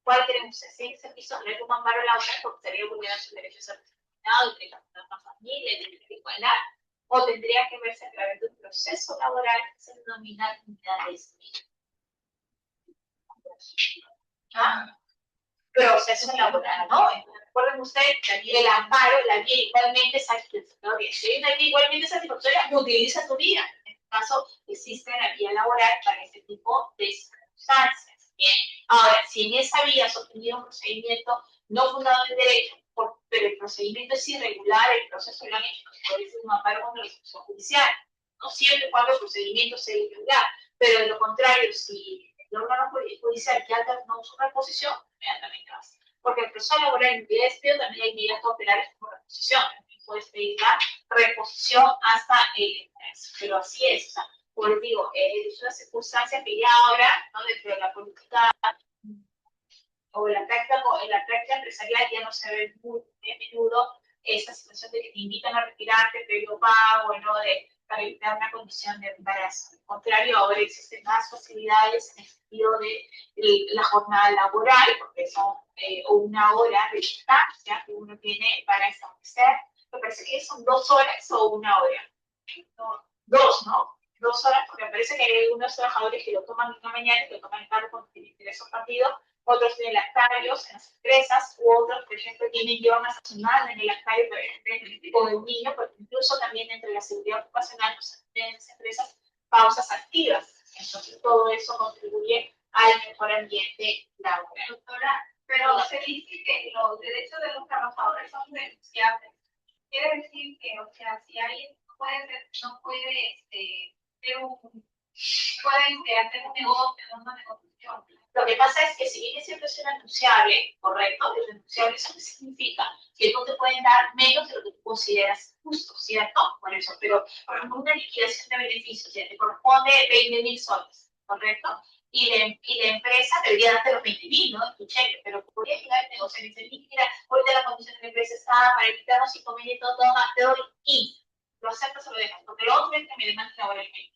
Speaker 1: ¿Cuál queremos hacer? ¿Ese piso de como amparo laboral porque estaría vulnerando sus derechos a determinado, el derecho a una familia, el derecho a la igualdad? ¿O tendría que verse a través de un proceso laboral que se denomina unidad de despido? ¿Ah? Proceso laboral, ¿no? Entonces, recuerden ustedes que el amparo, la vía igualmente satisfactoria. Si hay una vía igualmente satisfactoria, utiliza tu vía. En este caso, existe la vía laboral para este tipo de circunstancias. Bien. Ahora, si en esa vía se obtenido un procedimiento no fundado en derecho, pero el procedimiento es irregular, el proceso lo han hecho, puede ser un amparo contra la ejecución judicial. No siempre cuando el procedimiento sea irregular, pero de lo contrario, si el órgano judicial que alternó su reposición, inmediatamente vas. Porque el proceso laboral en vía de despido también hay medidas cautelares como reposición. Puedes pedir la reposición hasta el ingreso. Pero así es, o sea, como digo, es una circunstancia que ya ahora, ¿no? Dentro de la política o en la práctica empresarial ya no se ve muy a menudo esa situación de que te invitan a retirarte, previo pago, ¿no? Para evitar una condición de embarazo. Al contrario, ahora existen más facilidades en el sentido de la jornada laboral, porque son una hora de distancia que uno tiene para establecer. Me parece que son 2 horas o una hora. No, 2, ¿no? 2 horas, porque me parece que hay algunos trabajadores que lo toman en la mañana y lo toman en tarde cuando tienen ingresos partidos, otros tienen lactarios en las empresas, u otros, por ejemplo, llevan una sazonal en el lactario con el niño, porque incluso también entre la seguridad ocupacional pues, tienen las empresas pausas activas. Entonces, todo eso contribuye al mejor ambiente laboral. Doctora, pero se dice que los derechos de los trabajadores son renunciables. Quiere decir que, o sea, si alguien no puede hacer un negocio, una negociación. Lo que pasa es que si bien es cierto es irrenunciable, correcto, irrenunciable, eso significa que no te pueden dar menos de lo que tú consideras justo, ¿cierto? Por eso, pero por ejemplo, una liquidación de beneficios, ya te corresponde 20.000 soles, ¿correcto? Y la empresa debería darte los 20.000, ¿no? Tu cheque, pero podría llegar el negocio y decir, mira, ahorita la condición de la empresa está para evitarnos 5.000 y todo, te doy 15. Lo aceptas o lo dejas, porque lo otro es que me demandas laboralmente.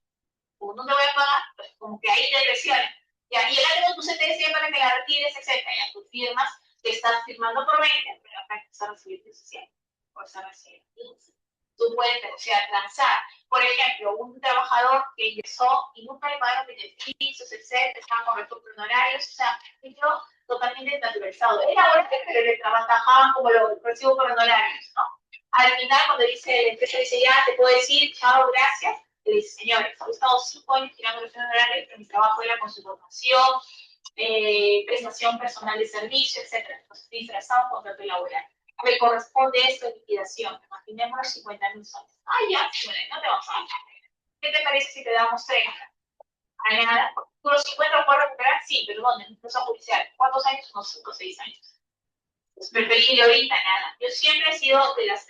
Speaker 1: Como no te voy a pagar, pues como que ahí te presionan. Y ahí ya tengo tu CTC para que la retires, etcétera. Ya tú firmas, que estás firmando por 20, pero acá estás a recibir 17, o estás a recibir 15. Tú puedes negociar, transar. Por ejemplo, un trabajador que ingresó y nunca le pagaron beneficios, etcétera, estaban con recursos honorarios, o sea, entró totalmente naturalizado. Era bueno, pero le trabajaban como los recibos por honorarios, ¿no? Al final, cuando dice la empresa, dice, ya, te puedo decir, chao, gracias, le dice, señores, he estado 5 años tirando los honorarios, pero mi trabajo era con su formación, prestación personal de servicio, etcétera. Entonces, disfrazado contrato laboral. me corresponde esto de liquidación, imaginemos los 50.000 soles. Ah, ya, bueno, no te vamos a dar. ¿Qué te parece si te damos 30? A nada. ¿Tú los 50 los puedes recuperar? Sí, pero ¿dónde? En proceso judicial. ¿Cuántos años? Unos 5 o 6 años. Es preferible ahorita, nada. Yo siempre he sido de las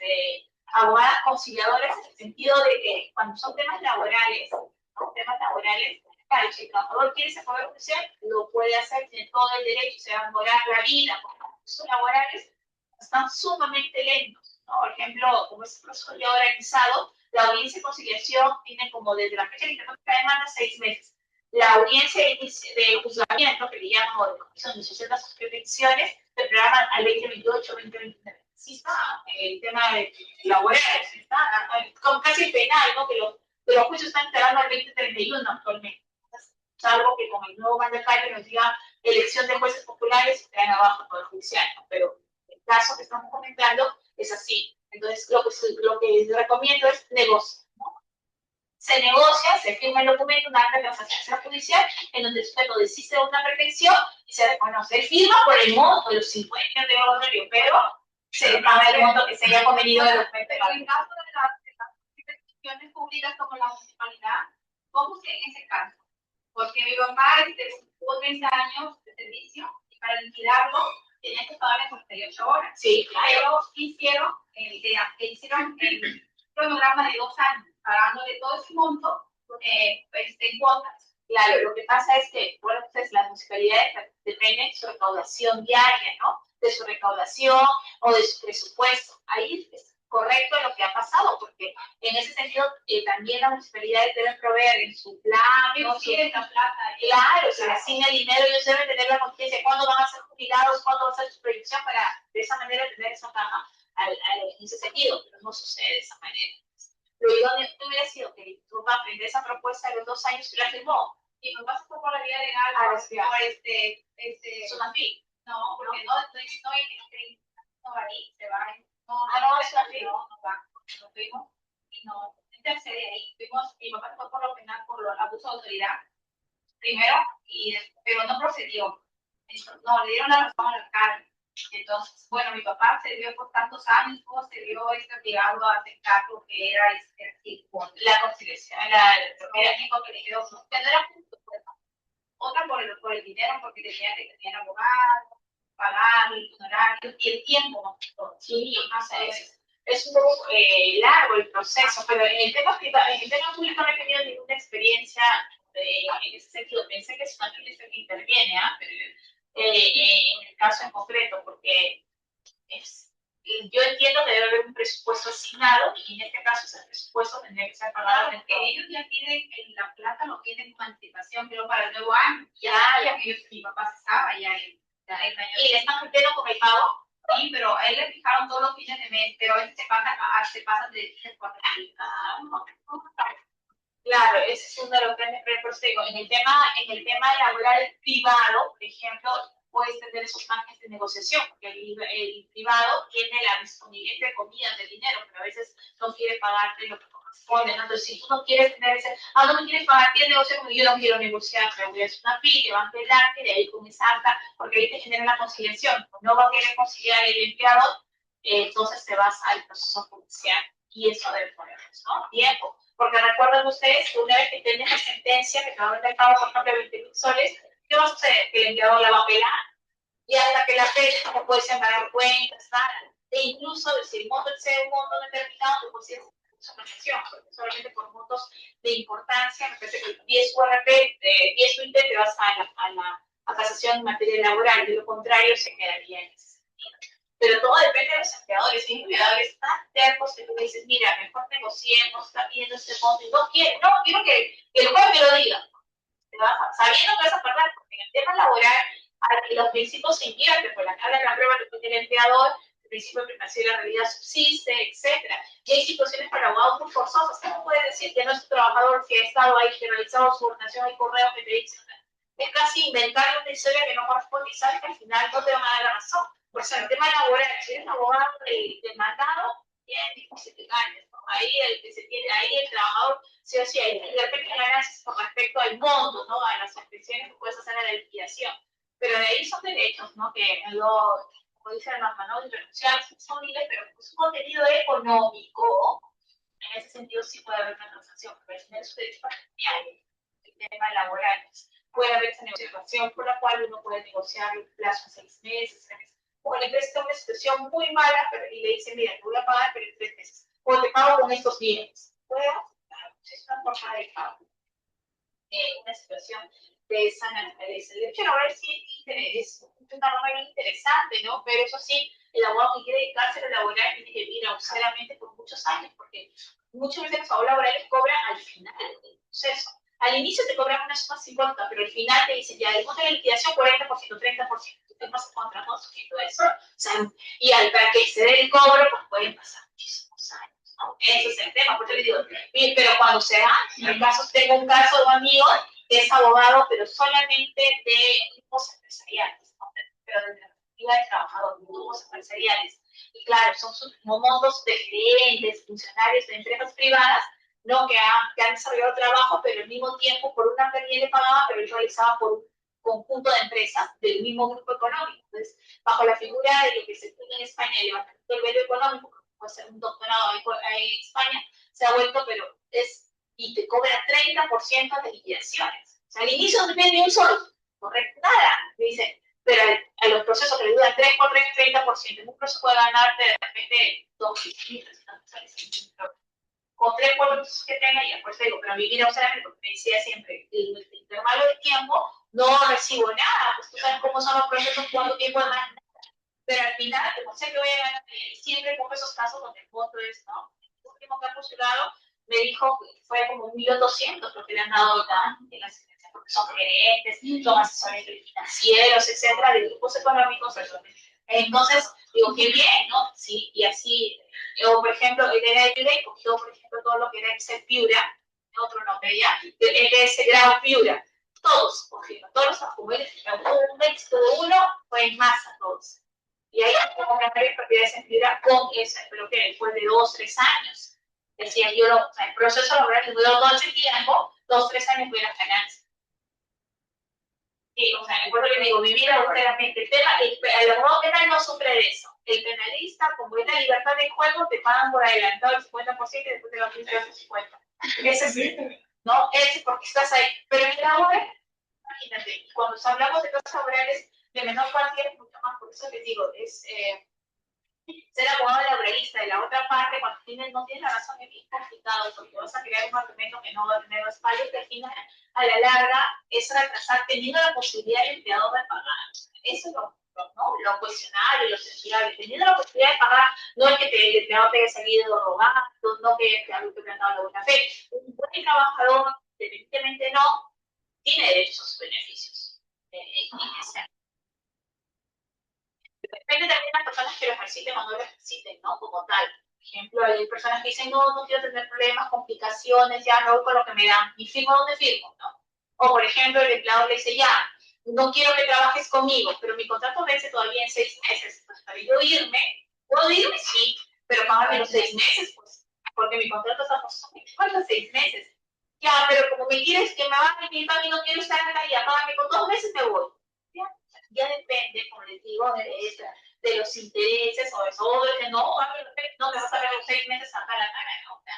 Speaker 1: abogadas conciliadoras en el sentido de que cuando son temas laborales, ¿no? Temas laborales, claro, si el trabajador quiere ese poder judicial, lo puede hacer, tiene todo el derecho, se va a demorar la vida, porque los procesos laborales están sumamente lentos, ¿no? Por ejemplo, como es un proceso ya organizado, la audiencia de conciliación tiene como desde la fecha de internet de demanda 6 meses. La audiencia de juzgamiento, que le llaman, o de comisión de sucedas peticiones, se programan al 2028, 2029. Sí está el tema de laboral, está como casi penal, ¿no? Que los juicios están entrando al 2031 actualmente. Salvo que con el nuevo mandatario nos diga elección de jueces populares y traen abajo todo el judicial, ¿no? Pero el caso que estamos comentando es así. Entonces, lo que recomiendo es negocio, ¿no? Se negocia, se firma el documento, una acta de transacción judicial, en donde usted lo desiste de una pretensión y se reconoce. Él firma por el monto de los 50 de honorario, pero se le paga el monto que se haya convenido de los 20.
Speaker 3: Pero en caso de las instituciones públicas como la municipalidad, ¿cómo se en ese caso? Porque mi papá tuvo 30 años de servicio y para liquidarlo tenía que pagar en 48 horas.
Speaker 1: Sí, claro.
Speaker 3: Pero hicieron el cronograma de 2 años, pagándole todo ese monto en cuotas.
Speaker 1: Claro, lo que pasa es que, bueno, pues las municipalidades dependen de su recaudación diaria, ¿no? De su recaudación o de su presupuesto. Ahí es correcto lo que ha pasado, porque en ese sentido también las municipalidades deben proveer en su plan, ¿no? Claro, se les asigna el dinero, ellos deben tener la conciencia de cuándo van a ser jubilados, cuándo va a ser su proyección, para de esa manera tener esa caja en ese sentido, pero no sucede de esa manera. Lo idóneo hubiera sido que tu papá aprende esa propuesta de los 2 años y la firmó.
Speaker 3: Y mi papá se fue por la vía legal por
Speaker 1: Sonafi.
Speaker 3: No, porque no va ahí, se va.
Speaker 1: No, es Sonafi.
Speaker 3: No va. Nos fuimos y no intercede ahí. Mi papá se fue por lo penal por abuso de autoridad, primero, pero no procedió. No, le dieron la razón al alcalde. Entonces, bueno, mi papá se vio por tantos años, se vio obligado a aceptar lo que era
Speaker 1: la conciliación,
Speaker 3: era único que le quedó, que no era justo, pues. Otra por el dinero, porque tenían abogado, pagar, el honorario y el tiempo, ¿no?
Speaker 1: Sí, es un poco largo el proceso, pero en el tema público no he tenido ninguna experiencia en ese sentido. Pensé que es una crítica que interviene, en el caso en concreto, porque yo entiendo que debe haber un presupuesto asignado y en este caso ese presupuesto tendría que ser pagado.
Speaker 3: Porque ellos ya tienen la plata, lo tienen con anticipación, pero para el nuevo año.
Speaker 1: Ya
Speaker 3: mi papá estaba ya en
Speaker 1: y le están cumpliendo con el pago.
Speaker 3: Sí, pero a él le fijaron todos los fines de mes, pero a veces se pasan de 4 años.
Speaker 1: Claro, ese es uno de los grandes problemas. En el tema laboral privado, por ejemplo, puedes tener esos margen de negociación, porque el privado tiene la disponibilidad, entre comillas, de dinero, pero a veces no quiere pagarte lo que corresponde, ¿no? Entonces, si tú no quieres tener no me quieres pagar, tienes negocio, yo no quiero negociar, pero voy a hacer una FI, te van a pelarte, de ahí con esa acta, porque ahí te genera una conciliación. No va a querer conciliar el empleador, entonces te vas al proceso judicial, y eso debe ponernos, ¿no? Tiempo. Porque recuerden ustedes que una vez que tienes la sentencia, que te va a meter pago, por ejemplo, de 20.000 soles, ¿qué va a suceder? Que el empleador la va a pelar. Y hasta que la pele, no puedes pagar cuentas, nada. E incluso, si el monto excede un monto determinado, tú puedes ir a protección, porque solamente por montos de importancia, me parece que 10 URP, 10 UIT, te vas a la casación en materia laboral, de lo contrario se quedaría en ese sentido. Pero todo depende de los empleadores. Hay empleadores tan tercos que tú dices, mira, mejor negociemos, está pidiendo este monto y no quiero que el juez me lo diga. Sabiendo que vas a perder, porque en el tema laboral los principios se invierten, pues la carga de la prueba que tiene el empleador, el principio de primacia de la realidad subsiste, etc. Y hay situaciones para abogados muy forzosas. ¿Cómo puedes decir que no es tu trabajador si ha estado ahí, que ha realizado su ordenación, hay correos que te dicen? Es casi inventar una historia que no corresponde y sabes que al final no te van a dar la razón. Por eso, el tema laboral, si eres un abogado demandado, bien difícil que ganes, ¿no? Ahí el trabajador, sí o sí, hay de repente ganancias con respecto al monto, ¿no? A las expresiones que puedes hacer en la liquidación. Pero de ahí son derechos, ¿no? Que como dice la norma, ¿no? Irrenunciables, disponibles, pero pues, un contenido económico, en ese sentido sí puede haber una transacción, pero es tener su derecho patrimonial, el tema laboral. Puede haber esa negociación por la cual uno puede negociar el plazo en 6 meses, 3 meses. O le presta una situación muy mala pero, y le dice, mira, te voy a pagar pero en 3 meses. O te pago con estos bienes. Puede aceptar, es una forma de pago. Una situación de esa naturaleza. El derecho laboral sí es una norma bien interesante, ¿no? Pero eso sí, el abogado que quiere dedicarse a la laboral tiene que vivir austeramente por muchos años, porque muchas veces los abogados laborales cobran al final del proceso. Al inicio te cobran una suma 50, pero al final te dicen ya, después de la liquidación 40%, 30%. Tú firmas el contrato sujeto a eso. O sea, y para que se dé el cobro, pues pueden pasar muchísimos años. ¿No? Ese es el tema, porque les digo, pero cuando se da, en el caso, tengo un caso de un amigo que es abogado, pero solamente de grupos empresariales, ¿no? Pero de la perspectiva de trabajadores, grupos empresariales. Y claro, son montos de gerentes, funcionarios de empresas privadas, ¿no? que han desarrollado trabajo, pero al mismo tiempo por una planilla le pagaba, pero él realizaba por un conjunto de empresas del mismo grupo económico. Entonces, bajo la figura de lo que se tiene en España, el levantamiento del velo económico, puede ser un doctorado en España, se ha vuelto, pero es, y te cobra 30% de liquidaciones. O sea, al inicio no tiene ni un sol, correcto, nada, me dicen, pero a los procesos que le duran 3 por 3, 30%, en un proceso puede ganarte de repente 2.000, con 3 por procesos que tenga, y después te digo, pero vivir austeramente, porque me decía siempre, el intervalo de tiempo, no recibo nada, pues tú sabes cómo son los procesos, cuánto tiempo de más, pero al final, como sé que voy a ganar, siempre pongo esos casos donde el voto es, ¿no? El último que ha postulado me dijo que fue como 1.200.000, porque le han dado en la asistencia, porque son gerentes, son asesores financieros, etcétera, de grupos económicos. Entonces, digo, qué bien, ¿no? Sí, y así, o por ejemplo, el era de Piura y cogió, por ejemplo, todo lo que era Excel Piura, otro nombre ya, el ese grado Piura, todos cogieron, todos los acumulados, un éxito de uno, fue en masa todos. Y ahí como una propiedades en fibra con esa, pero que después de 2, 3 años. Decía yo, o sea, el proceso laboral que duró todo ese tiempo, 2, 3 años fue la ganancia. Sí, o sea, por eso le digo, vivir austeramente. El abogado penal no sufre de eso. El penalista, como es la libertad de juego, te pagan por adelantado el 50% y después te van a quitar el 50%. Ese sí, ¿no? Ese porque estás ahí. Pero en el laboral, imagínate, cuando hablamos de cosas laborales de menor cuantía es mucho más, por eso les digo, es ser abogado laboralista. De la otra parte, cuando no tienes la razón, es bien complicado, porque vas a crear un argumento que no va a tener respaldo, y que al final, a la larga, es retrasar, teniendo la posibilidad del empleador de pagar. Eso es lo cuestionable, lo sensible. Teniendo la posibilidad de pagar, no es que el empleador te haya salido robando, no que te haya dado la buena fe. Un buen trabajador, evidentemente no, tiene derecho a sus beneficios. Depende también de las personas que lo ejerciten o no lo ejerciten, ¿no? Como tal. Por ejemplo, hay personas que dicen, no, no quiero tener problemas, complicaciones, ya no voy con lo que me dan. ¿Y firmo dónde firmo? ¿No? O, por ejemplo, el empleador le dice, ya, no quiero que trabajes conmigo, pero mi contrato vence todavía en 6 meses. Pues para yo irme, ¿puedo irme? Sí, pero págame los 6 meses, pues, porque mi contrato está por los 6 meses. Ya, pero como me quieres que me baje mi pago y no quiero estar en la vida, págame con 2 meses, me voy. Ya depende, como les digo, de los intereses o eso, o de que no me vas a ver los 6 meses hasta la cara, ¿no? O sea,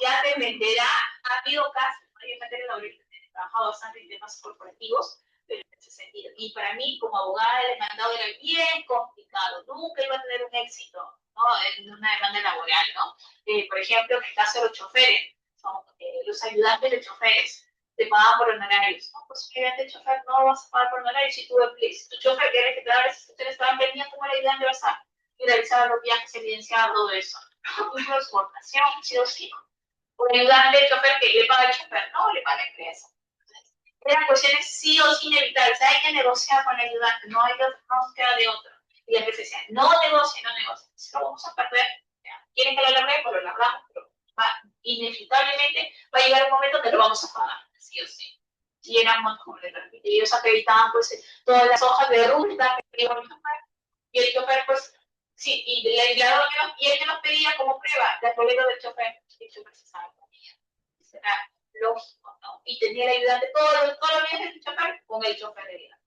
Speaker 1: ya dependerá, ha habido casos, ¿no? Yo he trabajado bastante en temas corporativos, pero en ese sentido. Y para mí, como abogada del demandado, era bien complicado, nunca iba a tener un éxito, ¿no? En una demanda laboral, ¿no? Por ejemplo, en el caso de los choferes, son, los ayudantes de choferes te pagan por honorarios. No, pues ayudante de chofer no vas a pagar por honorarios si tu chofer quiere que te haga las estaban vendiendo como el ayudante vas a y realizar los viajes, evidenciar todo eso. Incluso exportación, sí o sí. O el ayudante de chofer que le paga el chofer, no, le paga la empresa. Eran cuestiones sí o sí inevitables. Hay que negociar con el ayudante, no nos queda de otro. Y la empresa decía, no negocie, no negocie. Si lo vamos a perder, quieren que lo alargue, pues lo alargamos, pero inevitablemente va a llegar un momento que lo vamos a pagar, sí o sí. Y éramos, como les repito, ellos acreditaban pues todas las hojas de ruta que iban a tomar, y el chofer pues, sí, y el aislador y él que nos pedía como prueba la boleta del chofer, y el chofer se sabe con ella. Será lógico, ¿no? Y tenía el ayudante todos los días del chofer con el chofer de vida.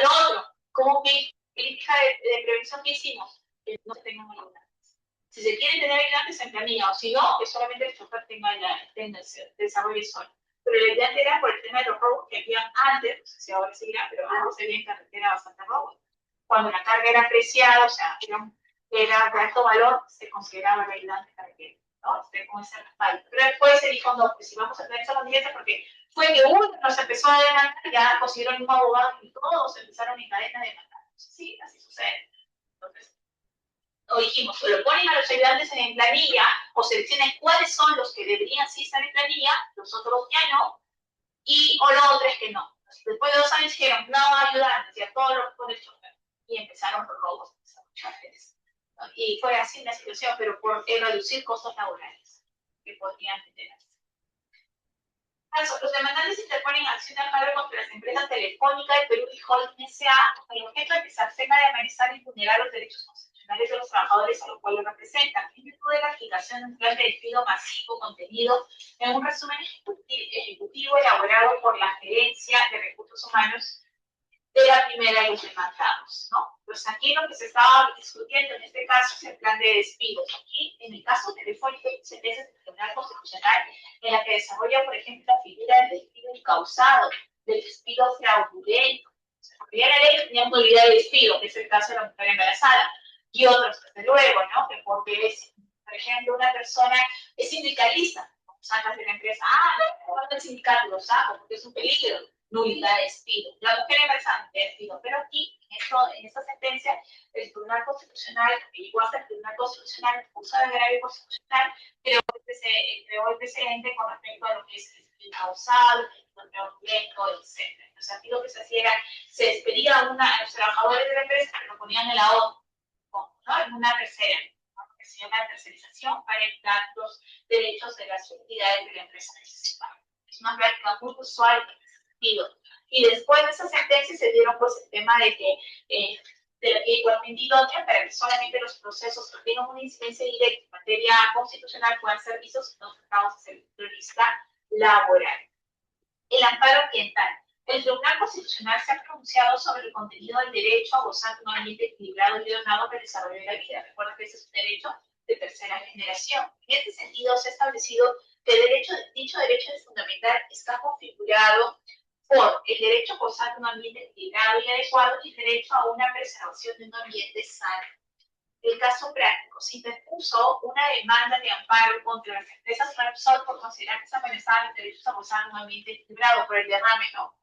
Speaker 1: Lo otro, como que política de prevención que hicimos, que no se tengan ayudantes. Si se quiere tener ayudantes en planilla, o si no, que solamente el chofer tenga el desarrollo solo. Pero la idea era por el tema de los robos que había antes, no sé si ahora seguirá, pero antes había en carretera bastante robos. Cuando la carga era apreciada, o sea, era de alto valor, se consideraba el ayudante carretera, ¿no? Con ese respaldo. Pero después se dijo, no, pues si vamos a tener esa contingencia, porque fue que uno nos empezó a demandar, ya consiguieron un abogado y todos empezaron en cadena de demandar. Sí, así sucede. Entonces, o dijimos, o lo ponen a los ayudantes en planilla, o seleccionan cuáles son los que deberían sí estar en planilla, los otros ya no, o lo otro es que no. Después de 2 años dijeron, no ayudantes, ya todos los pone el chofer. Y empezaron los robos, muchas veces. ¿No? Y fue así la situación, pero por reducir costos laborales que podrían tenerse. Los demandantes interponen acción de amparo contra las empresas Telefónica de Perú y Holding S.A. con el objeto de que se abstenga de amenazar y vulnerar los derechos constitucionales de los trabajadores a los cuales representan, en virtud de la aplicación de un plan de despido masivo contenido en un resumen ejecutivo elaborado por la Gerencia de Recursos Humanos de la primera de los demandados, ¿no? Pues aquí lo que se estaba discutiendo en este caso es el plan de despidos. Aquí, en el caso telefónico, hay sentencias del Tribunal Constitucional en la que desarrolla, por ejemplo, la figura del despido incausado, del despido fraudulento. O sea, porque ya la ley tenía modalidad de despido, que es el caso de la mujer embarazada, y otros, desde luego, ¿no? Que porque es, por ejemplo, una persona es sindicalista, sacas de la empresa, no el sindicato lo saco porque es un peligro, nulidad de despido. La mujer embarazada, despido. Pero aquí, en esta sentencia, el Tribunal Constitucional, igual hasta el Tribunal Constitucional, el curso de agravio constitucional, creó el precedente con respecto a lo que es el causal, el fraudulento, etc. Entonces, aquí lo que se hacía era, se despedía a los trabajadores de la empresa, lo ponían en la otra, ¿no? En una tercera, ¿no? Que se llama tercerización para evitar los derechos de las entidades de la empresa principal. Es una práctica muy usual en ese sentido. Y después de esa sentencia se dieron pues el tema de que de la ley 422, para que solamente los procesos que tengan una incidencia directa en materia constitucional puedan ser vistos en los tratados de servicio laboral. El amparo ambiental. El Tribunal Constitucional se ha pronunciado sobre el contenido del derecho a gozar de un ambiente equilibrado y ordenado para el desarrollo de la vida. Recuerda que ese es un derecho de tercera generación. En este sentido, se ha establecido que dicho derecho fundamental está configurado por el derecho a gozar de un ambiente equilibrado y adecuado y el derecho a una preservación de un ambiente sano. El caso práctico, se interpuso una demanda de amparo contra las empresas Repsol por considerar que se amenazaban los derechos a gozar de un ambiente equilibrado por el derrame, ¿no?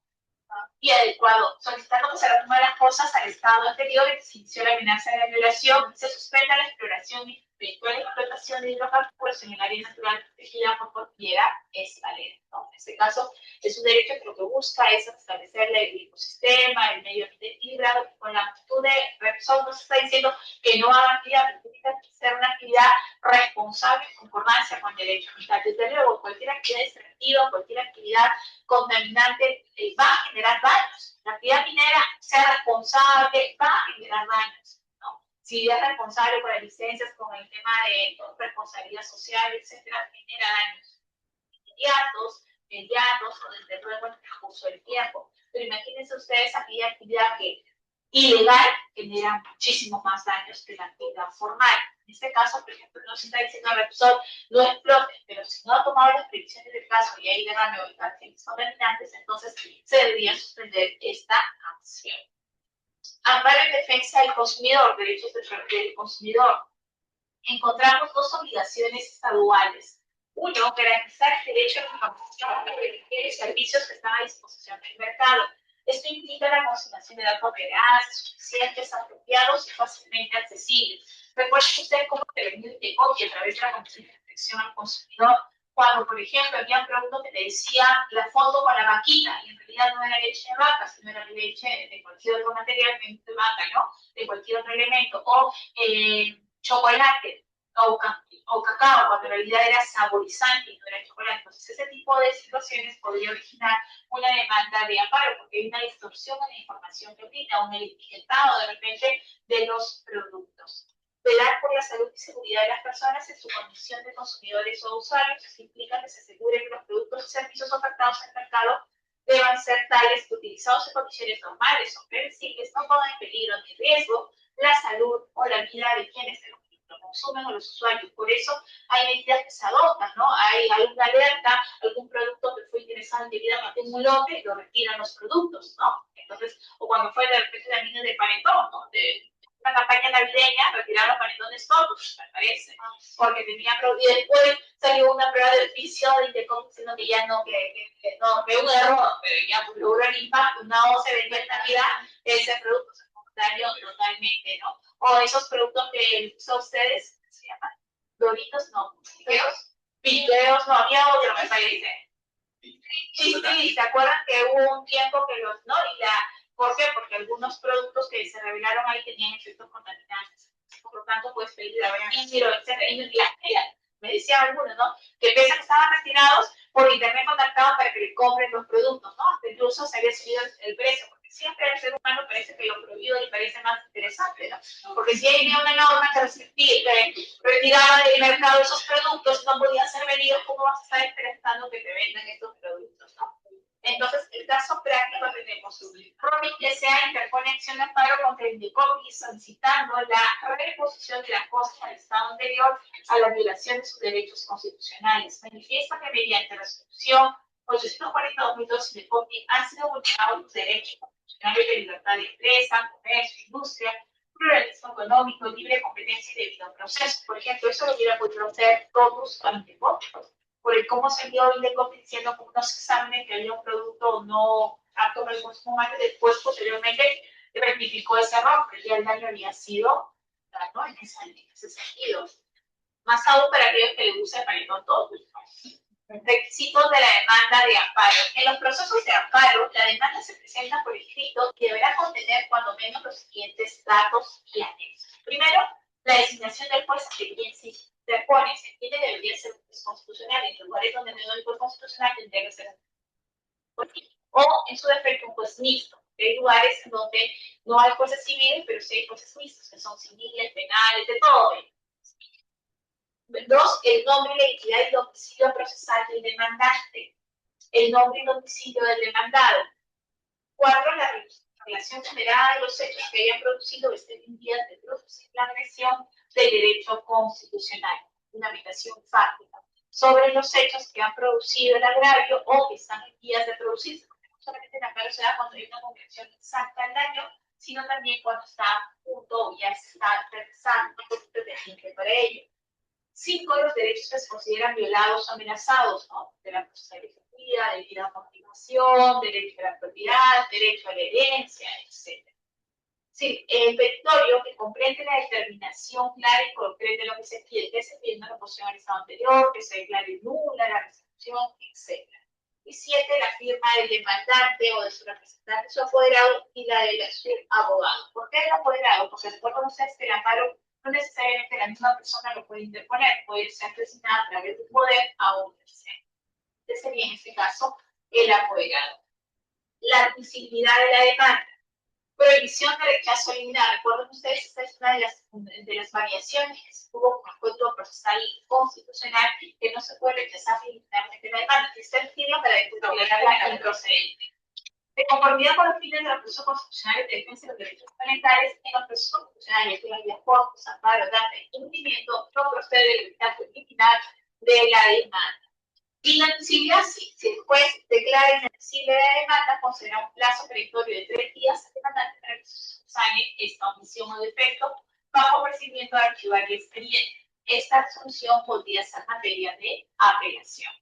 Speaker 1: Y adecuado, solicitando que se retomen las cosas al estado anterior en que se inició la amenaza de la violación, se suspenda la exploración y eventual explotación de hidrocarburos en el área natural protegida por cualquiera escalera, ¿no? En este caso, es un derecho que lo que busca es establecer el ecosistema, el medio ambiente equilibrado, con la actitud de Repsol nos está diciendo que no haga actividad, tiene que ser una actividad responsable en concordancia con el derecho ambiental. Desde luego, cualquier actividad extractiva, cualquier actividad contaminante va a generar daños. La actividad minera, sea responsable, va a generar daños, ¿no? Si es responsable con las licencias, con el tema de responsabilidad social, etcétera, genera daños inmediatos o desde luego en el transcurso del tiempo. Pero imagínense ustedes aquella actividad que ilegal genera muchísimos más daños que la actividad formal. En este caso, por ejemplo, no se está diciendo a Repsol no explote, pero si no ha tomado las previsiones del caso y hay derrame o acciones contaminantes, entonces se debería suspender esta acción. Amparo en defensa del consumidor, derechos del consumidor. Encontramos dos obligaciones estaduales. Uno, garantizar el derecho a la información de servicios que están a disposición del mercado. Esto implica la consignación de datos reales, suficientes, apropiados y fácilmente accesibles. Recuerden ustedes cómo intervenió el TECOPI a través de la Comisión de Protección al Consumidor, cuando, por ejemplo, había un producto que le decía la foto con la vaquita, y en realidad no era leche de vaca, sino era leche de cualquier otro material de vaca, ¿no? De cualquier otro elemento. O chocolate o cacao, cuando en realidad era saborizante y no era chocolate. Entonces, ese tipo de situaciones podría originar una demanda de amparo, porque hay una distorsión en la información que brinda, un etiquetado de repente de los productos. Velar por la salud y seguridad de las personas en su condición de consumidores o usuarios, eso implica que se asegure que los productos y servicios ofertados en el mercado deban ser tales que utilizados en condiciones normales o previsibles no pongan en peligro ni riesgo la salud o la vida de quienes lo consumen o los usuarios. Por eso hay medidas que se adoptan, ¿no? Hay alguna alerta, algún producto que fue interesado indebidamente en un lote y lo retiran los productos, ¿no? Entonces, o cuando fue de repente también de panetón, ¿no? De una campaña navideña, retiraron los panetones todos, me parece, porque tenían, y después salió una prueba de oficio de Indecom diciendo que ya no, que no, que un error, pero ya pues, logró el impacto, una O se vendió en Navidad, ese producto se daño totalmente, ¿no? O esos productos que son ustedes, ¿qué se llaman? Doritos, no, videos, no, había otro, me parece. Sí, ¿se acuerdan que hubo un tiempo que los, ¿no? ¿Por qué? Porque algunos productos que se revelaron ahí tenían efectos contaminantes. Por lo tanto, puedes pedir a Benítiro, etc. Me decían algunos, ¿no? Que pese a que estaban retirados, por internet contactaban para que le compren los productos, ¿no? Hasta incluso se había subido el precio, porque siempre al ser humano parece que lo prohibido le parece más interesante, ¿no? Porque si hay una norma que retiraba del mercado esos productos, no podían ser vendidos, ¿cómo vas a estar interesando que te vendan estos productos, ¿no? Entonces, el caso práctico tenemos Robin S.A. interpone acción de amparo contra el Indecopy solicitando la reposición de la cosa del Estado anterior a la violación de sus derechos constitucionales. Manifiesta que mediante la resolución 840-2002 Indecopy han sido vulnerados los derechos constitucionales de libertad de empresa, comercio, industria, pluralismo económico, libre competencia y debido proceso. Por ejemplo, eso lo hubiera podido hacer todos con Indecopy, por el cómo se dio Indecopy diciendo con unos exámenes que había un producto no apto para el consumo humano, después posteriormente rectificó ese error, pero ya el daño había sido, ¿no? en ese sentido. Más aún para aquellos que les gusta el panetón todo. Requisitos de la demanda de amparo. En los procesos de amparo, la demanda se presenta por escrito y deberá contener cuando menos los siguientes datos y anexos. Primero, la designación del juez de quien se interpone se entiende que debería ser un juez constitucional. En lugares donde no hay juez constitucional tendría que ser un juez. O, en su defecto, un juez mixto. Hay lugares donde no hay jueces civiles, pero sí hay jueces mixtos, que son civiles, penales, de todo. Dos, el nombre, la identidad y domicilio procesal del demandante. El nombre y domicilio del demandado. Cuatro, la relación generada de los hechos que hayan producido este vías de producir la agresión del derecho constitucional. Una habitación fáctica sobre los hechos que han producido el agravio o que están en vías de producirse. Porque no solamente el agravio se da cuando hay una concreción exacta del daño, sino también cuando está a punto o ya está realizando pretendiente para ello. 5, los derechos que se consideran violados o amenazados, ¿no? De la vida, de vida a continuación, derecho a la propiedad, derecho a la herencia, etc. Sí, el petitorio que comprende la determinación clara y concreta de lo que se pide, que se pide una reposición al estado anterior, que se declare nula la resolución, etc. Y 7, la firma del demandante o de su representante, su apoderado, y la de su abogado. ¿Por qué el apoderado? Porque recuerden ustedes que el amparo no necesariamente la misma persona lo puede interponer, puede ser designada a través del poder a un tercero. Este sería en este caso el apoderado. La admisibilidad de la demanda. Prohibición de rechazo liminar. Recuerden ustedes, esta es una de las variaciones que se tuvo con el Código Procesal Constitucional, que no se puede rechazar limitarmente la demanda, que está en firma para declararla improcedente. De conformidad con los fines del proceso constitucional de defensa de los derechos fundamentales, en los procesos constitucionales de la corpus, amparo, data y cumplimiento, no procede el dictamen liminar de la demanda. Inadmisibilidad, sí. Si el juez declara inadmisible la demanda, concederá un plazo peritorio de 3 días al demandante para que subsane esta omisión o defecto bajo procedimiento de archivar el expediente. Esta resolución podría ser materia de apelación.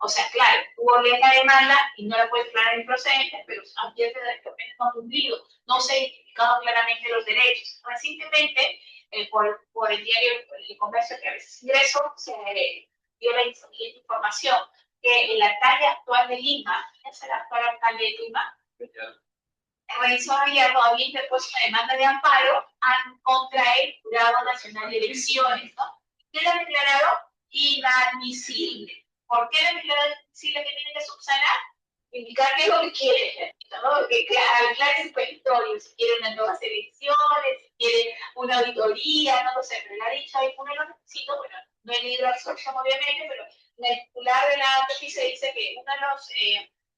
Speaker 1: O sea, claro, tú lees la demanda y no la puedes declarar improcedente, pero advierte de que apenas no ha cumplido, no se ha identificado claramente los derechos. Recientemente, por el diario El Comercio, que a veces ingreso, se dio la siguiente información, que en la talla actual de Lima, ¿quién es el actual alcalde de Lima? Renzo Gallardo había interpuesto una demanda de amparo contra el Jurado Nacional de Elecciones, ¿no? ¿Qué le ha declarado? Inadmisible. ¿Por qué le declarado inadmisible que tiene que subsanar? Indicar qué es lo que quiere, ¿no? Que aclare su territorio, si quiere unas nuevas elecciones, si quiere una auditoría, no lo sé, pero le ha dicho ahí uno de los requisitos, bueno, no he leído la resolución obviamente, pero en el titular de la noticia dice que uno de los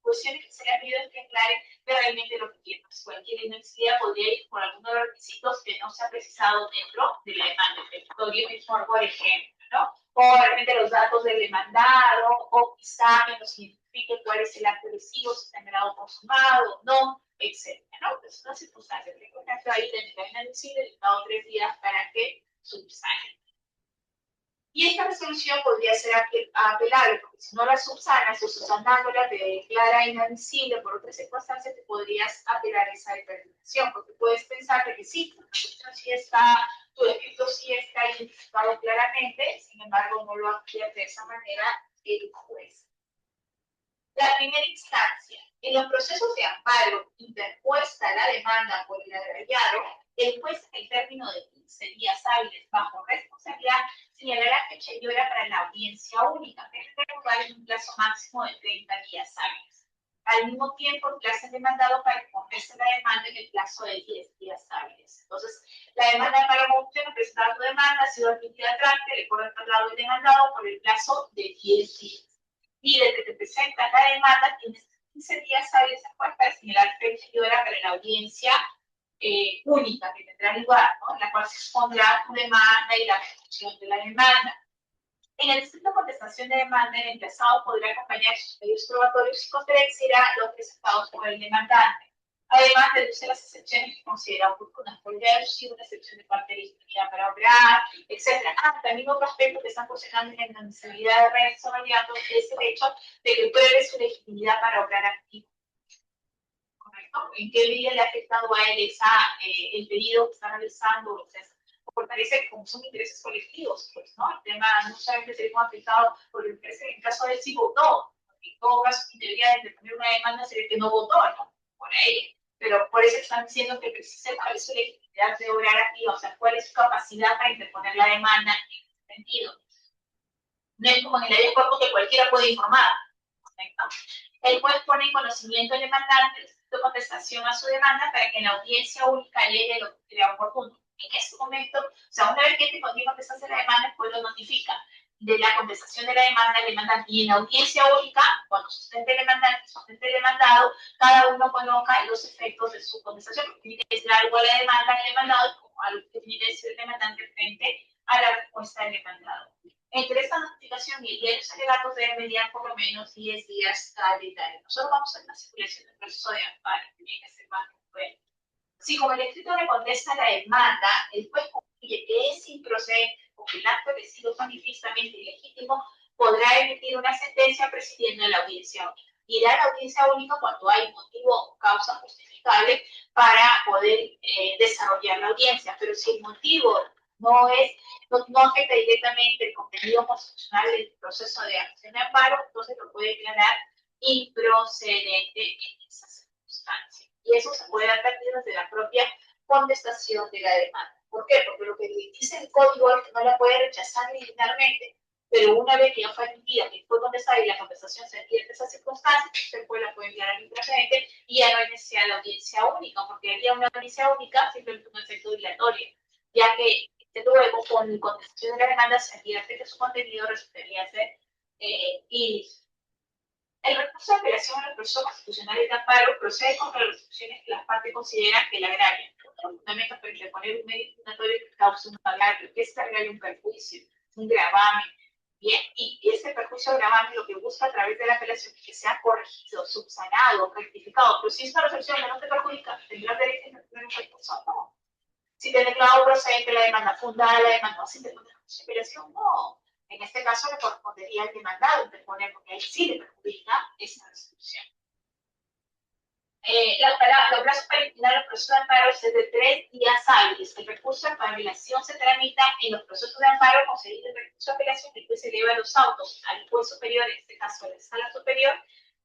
Speaker 1: cuestión que se le ha pedido es que aclare realmente lo que quiere. Pues cualquier inadmisibilidad podría ir por alguno de los requisitos que no se ha precisado dentro de la demanda del territorio, por ejemplo, ¿no? O realmente los datos del demandado, o quizá que nos identifique cuál es el acto lesivo, si está en grado consumado o no, etcétera, ¿no? Pues una circunstancia que encuentra ahí de la inadmisible, le dado 3 días para que subsane. Y esta resolución podría ser apelable, porque si no la subsanas o subsanándola te declara inadmisible por otras circunstancias, te podrías apelar esa determinación, porque puedes pensar de que sí, sí está, tu defecto sí está identificado claramente, sin embargo no lo advierte de esa manera el juez. La primera instancia. En los procesos de amparo interpuesta la demanda por el agraviado, el juez, en el término de 15 días hábiles bajo responsabilidad, señalará fecha y hora para la audiencia única, que debe recordar en un plazo máximo de 30 días hábiles. Al mismo tiempo, el plazo demandado para que conteste la demanda en el plazo de 10 días hábiles. Entonces, la demanda de amparo no presentada tu demanda ha sido admitida a trámite, le corre al traslado del demandado por el plazo de 10 días. Y desde que presenta la demanda, tienes 15 días hábiles para señalar fecha y hora para la audiencia única que tendrá lugar, ¿no? En la cual se expondrá tu demanda y la ejecución de la demanda. En el escrito de contestación de demanda, el emplazado podrá acompañar sus medios probatorios y contradecirá los presentados por el demandante. Además, deduce las excepciones que considera oportunas. Podría deducir una excepción de parte de disponibilidad para obrar, etc. También otro aspecto que están funcionando en la inadmisibilidad de redes inmediatos es el hecho de que pruebe su legitimidad para obrar activo. ¿Correcto? ¿En qué medida le ha afectado a él el pedido que está realizando? O sea, parece que como son intereses colectivos, pues, ¿no? El tema no solamente se ve afectado por el precio, en el caso de él sí votó. En todo caso, debería de poner una demanda sería que no votó, ¿no? Por ella. Pero por eso están diciendo que precisa cuál es su legitimidad de obrar activa, o sea, cuál es su capacidad para interponer la demanda en ese sentido. No es como en el ley de cuerpo que cualquiera puede informar. ¿Correcto? El juez pone en conocimiento al demandante de contestación a su demanda para que en la audiencia única alegue lo que crea oportuno. En ese momento, o sea, una vez que este contigo contestación de la demanda, el juez lo notifica de la contestación de la demanda al demandante. Y en la audiencia única, cuando sustente el demandante, sustente el demandado, cada uno coloca los efectos de su contestación, porque tiene que decir algo a la demanda del demandado, como algo que tiene que decir el demandante frente a la respuesta del demandado. Entre esta notificación y los alegatos deben mediar por lo menos 10 días calendario. Nosotros vamos a hacer una circulación del proceso de amparo, que tiene que ser más bueno. Si como el escrito le contesta la demanda, el juez concluye que es improcedente o que el acto lesivo manifiestamente ilegítimo, podrá emitir una sentencia presidiendo la audiencia única. Irá a la audiencia única cuando hay motivo o causa justificable para poder desarrollar la audiencia, pero si el motivo no afecta directamente el contenido constitucional del proceso de acción de amparo, entonces lo puede declarar improcedente en esa circunstancia. Y eso se puede advertir desde la propia contestación de la demanda. ¿Por qué? Porque lo que dice el código es que no la puede rechazar militarmente, pero una vez que ya fue admitida, que fue contestada y la contestación se advierte esas circunstancias, usted la puede enviar al improcedente y ya no hay necesidad de la audiencia única, porque había una audiencia única simplemente un efecto dilatorio, ya que luego con contestación de la demanda se advierte que su contenido resultaría ser ilícito. El recurso de apelación a los procesos constitucionales de amparo procede contra las resoluciones que las partes consideran que la agravian. Fundamentos para interponer un medio imputatorio que cause un agravio, que es cargarle un perjuicio, un gravamen. Bien, y ese perjuicio o gravamen lo que busca a través de la apelación es que sea corregido, subsanado, rectificado. Pero si es una resolución que no te perjudica, tendrás derecho a tener un recurso. No. Si te declarado procedente la demanda fundada, la demanda sin interponer apelación, no. En este caso le correspondería al demandado interponer, porque ahí sí le perjudica esa resolución. Los plazos para eliminar los procesos de amparo es de 3 días hábiles. El recurso de apelación se tramita en los procesos de amparo concedido el recurso de apelación, que después se eleva los autos al juez superior, en este caso a la sala superior,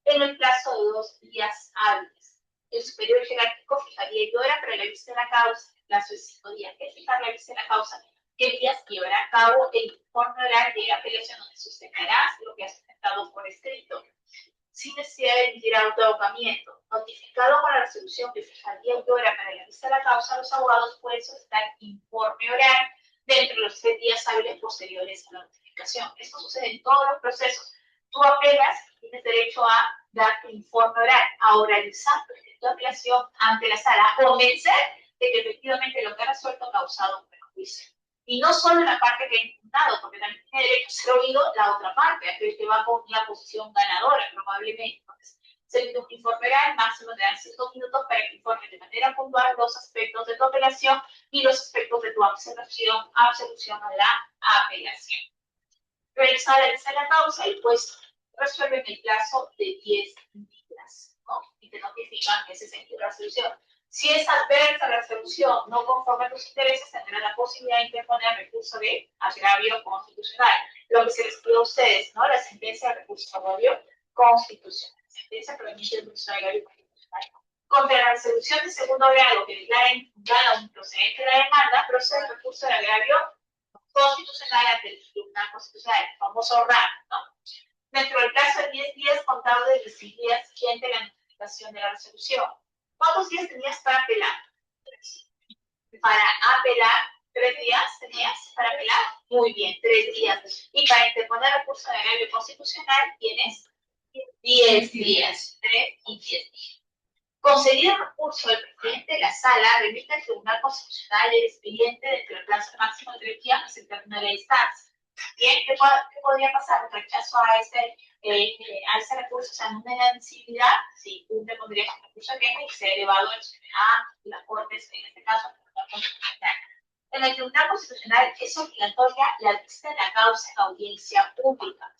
Speaker 1: en el plazo de 2 días hábiles. El superior jerárquico fijaría el hora para la vista de la causa, el plazo de 5 días. ¿Qué es fijar la vista de la causa? ¿Qué días llevará a cabo el informe oral de apelación donde sustentará lo que ha sustentado por escrito, sin necesidad de emitir autoabocamiento? Notificado con la resolución que fijaría el hora para la vista de la causa, los abogados pueden solicitar informe oral dentro de los 3 días hábiles posteriores a la notificación. Esto sucede en todos los procesos. Tú apelas, tienes derecho a dar tu informe oral, a oralizar tu apelación ante la sala, a convencer de que efectivamente lo que ha resuelto ha causado un perjuicio. Y no solo la parte que ha impugnado, porque también tiene derecho a ser oído la otra parte, aquel que va con una posición ganadora, probablemente. Entonces, se emite un informe oral, máximo te dan 5 minutos para que informes de manera puntual los aspectos de tu apelación y los aspectos de tu absolución a la apelación. Realizada la causa, el juez resuelve en el plazo de 10 días, ¿no? Y te notifican que se sentió la resolución. Si es adversa la resolución, no conforme a tus intereses, tendrán la posibilidad de interponer recurso de agravio constitucional. Lo que se les pide a ustedes, ¿no? La sentencia de recurso de agravio constitucional. Sentencia proveniente del recurso de agravio constitucional. Contra la resolución de segundo grado que declara impugnada un procedente de la demanda, procede el recurso de agravio constitucional ante el Tribunal Constitucional, el famoso RAC, ¿no? Dentro del plazo de 10 días contado desde el día siguiente la notificación de la resolución. ¿Cuántos días tenías para apelar? 3. Para apelar, 3 días tenías para apelar. Muy bien, 3 días. Y para interponer recurso de agravio constitucional tienes 10 días. 3 y 10 días. Concedido el recurso del presidente de la sala, remite al Tribunal Constitucional el expediente dentro del plazo máximo de 3 días que se termina la instancia. Bien, ¿qué podría pasar? Un rechazo a ese recurso, o sea, una inadmisibilidad, sí, cumple con derecho a recurso de queja y sea elevado a las Cortes, en este caso, al Tribunal Constitucional. En el Tribunal Constitucional es obligatoria la vista de la causa en audiencia pública.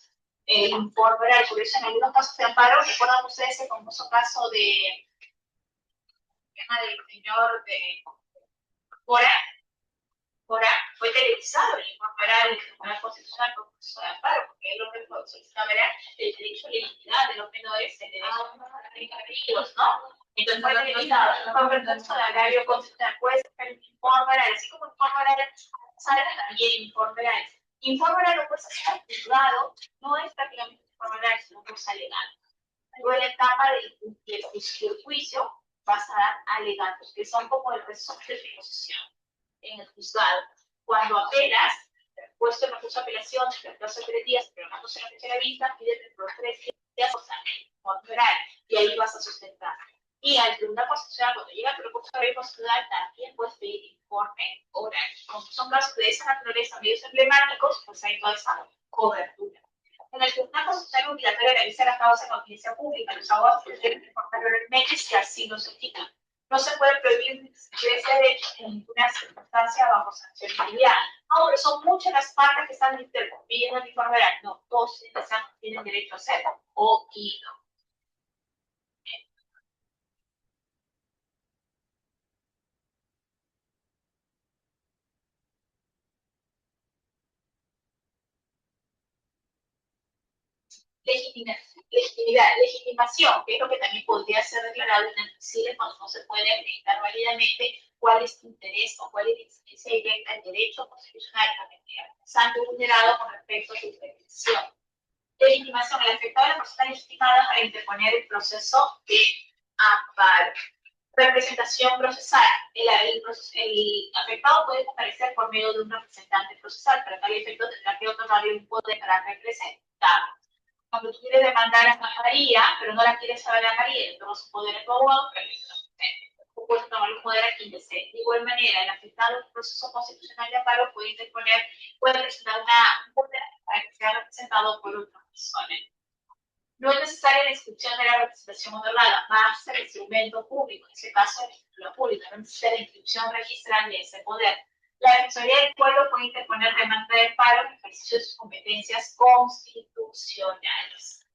Speaker 1: Informe oral, por eso en algunos casos de amparo, recuerdan ustedes el famoso caso de del señor de Cora fue televisado el informe oral del Tribunal Constitucional por proceso de amparo, porque él lo que solicitaba era el derecho a la identidad de los menores, el derecho a los ¿no? Entonces fue televisado, fue por el proceso de agravio constitucional, puede ser el informe oral, así como el informe oral sale también el informe oral. Informe oral lo puedes hacer juzgado, no es prácticamente un informe oral, sino cosa legal. Luego en la etapa del juicio vas a dar alegatos, que son como el resumen de tu posición en el juzgado. Cuando apelas, puesto el recurso de apelación, el plazo de 3 días, pero no se la fecha de vista, pide dentro de 3 días, o sea, oral, y ahí vas a sustentar. Y al Tribunal Constitucional, cuando llega tu recurso de agravio constitucional, también puedes pedir informe oral. Como son casos de esa naturaleza, medios emblemáticos, pues hay toda esa cobertura. En el Tribunal Constitucional es obligatorio realizar la causa en audiencia pública. Los abogados deben informarlo realmente si así lo solicitan. No se puede prohibir ese derecho en ninguna circunstancia bajo sanción familiar. Ahora, son muchas las partes que están pidiendo el informe oral. No, todos tienen derecho a hacerlo. Poquito. Legitimación, que es lo que también podría ser declarado inadmisible cuando no se puede acreditar válidamente cuál es tu interés o cuál es la incidencia directa del derecho constitucional santo vulnerado con respecto a su petición. Legitimación, el afectado de la persona legitimada para interponer el proceso de amparo. Representación procesal. El afectado puede comparecer por medio de un representante procesal, pero tal efecto tendrá que otorgarle un poder para representar. Cuando tú quieres demandar a María, pero no la quieres saber a María, entonces su poder es tu abogado, pero tú puedes tomar el poder a quien desee. De igual manera, el afectado del proceso constitucional de amparo puede presentar un poder para que sea representado por otra persona. No es necesaria la inscripción de la representación otorgada, más el instrumento público, en este caso la escritura pública, no necesita la inscripción registral de ese poder. La Defensoría del Pueblo puede interponer demanda de amparo en ejercicio de sus competencias constitucionales.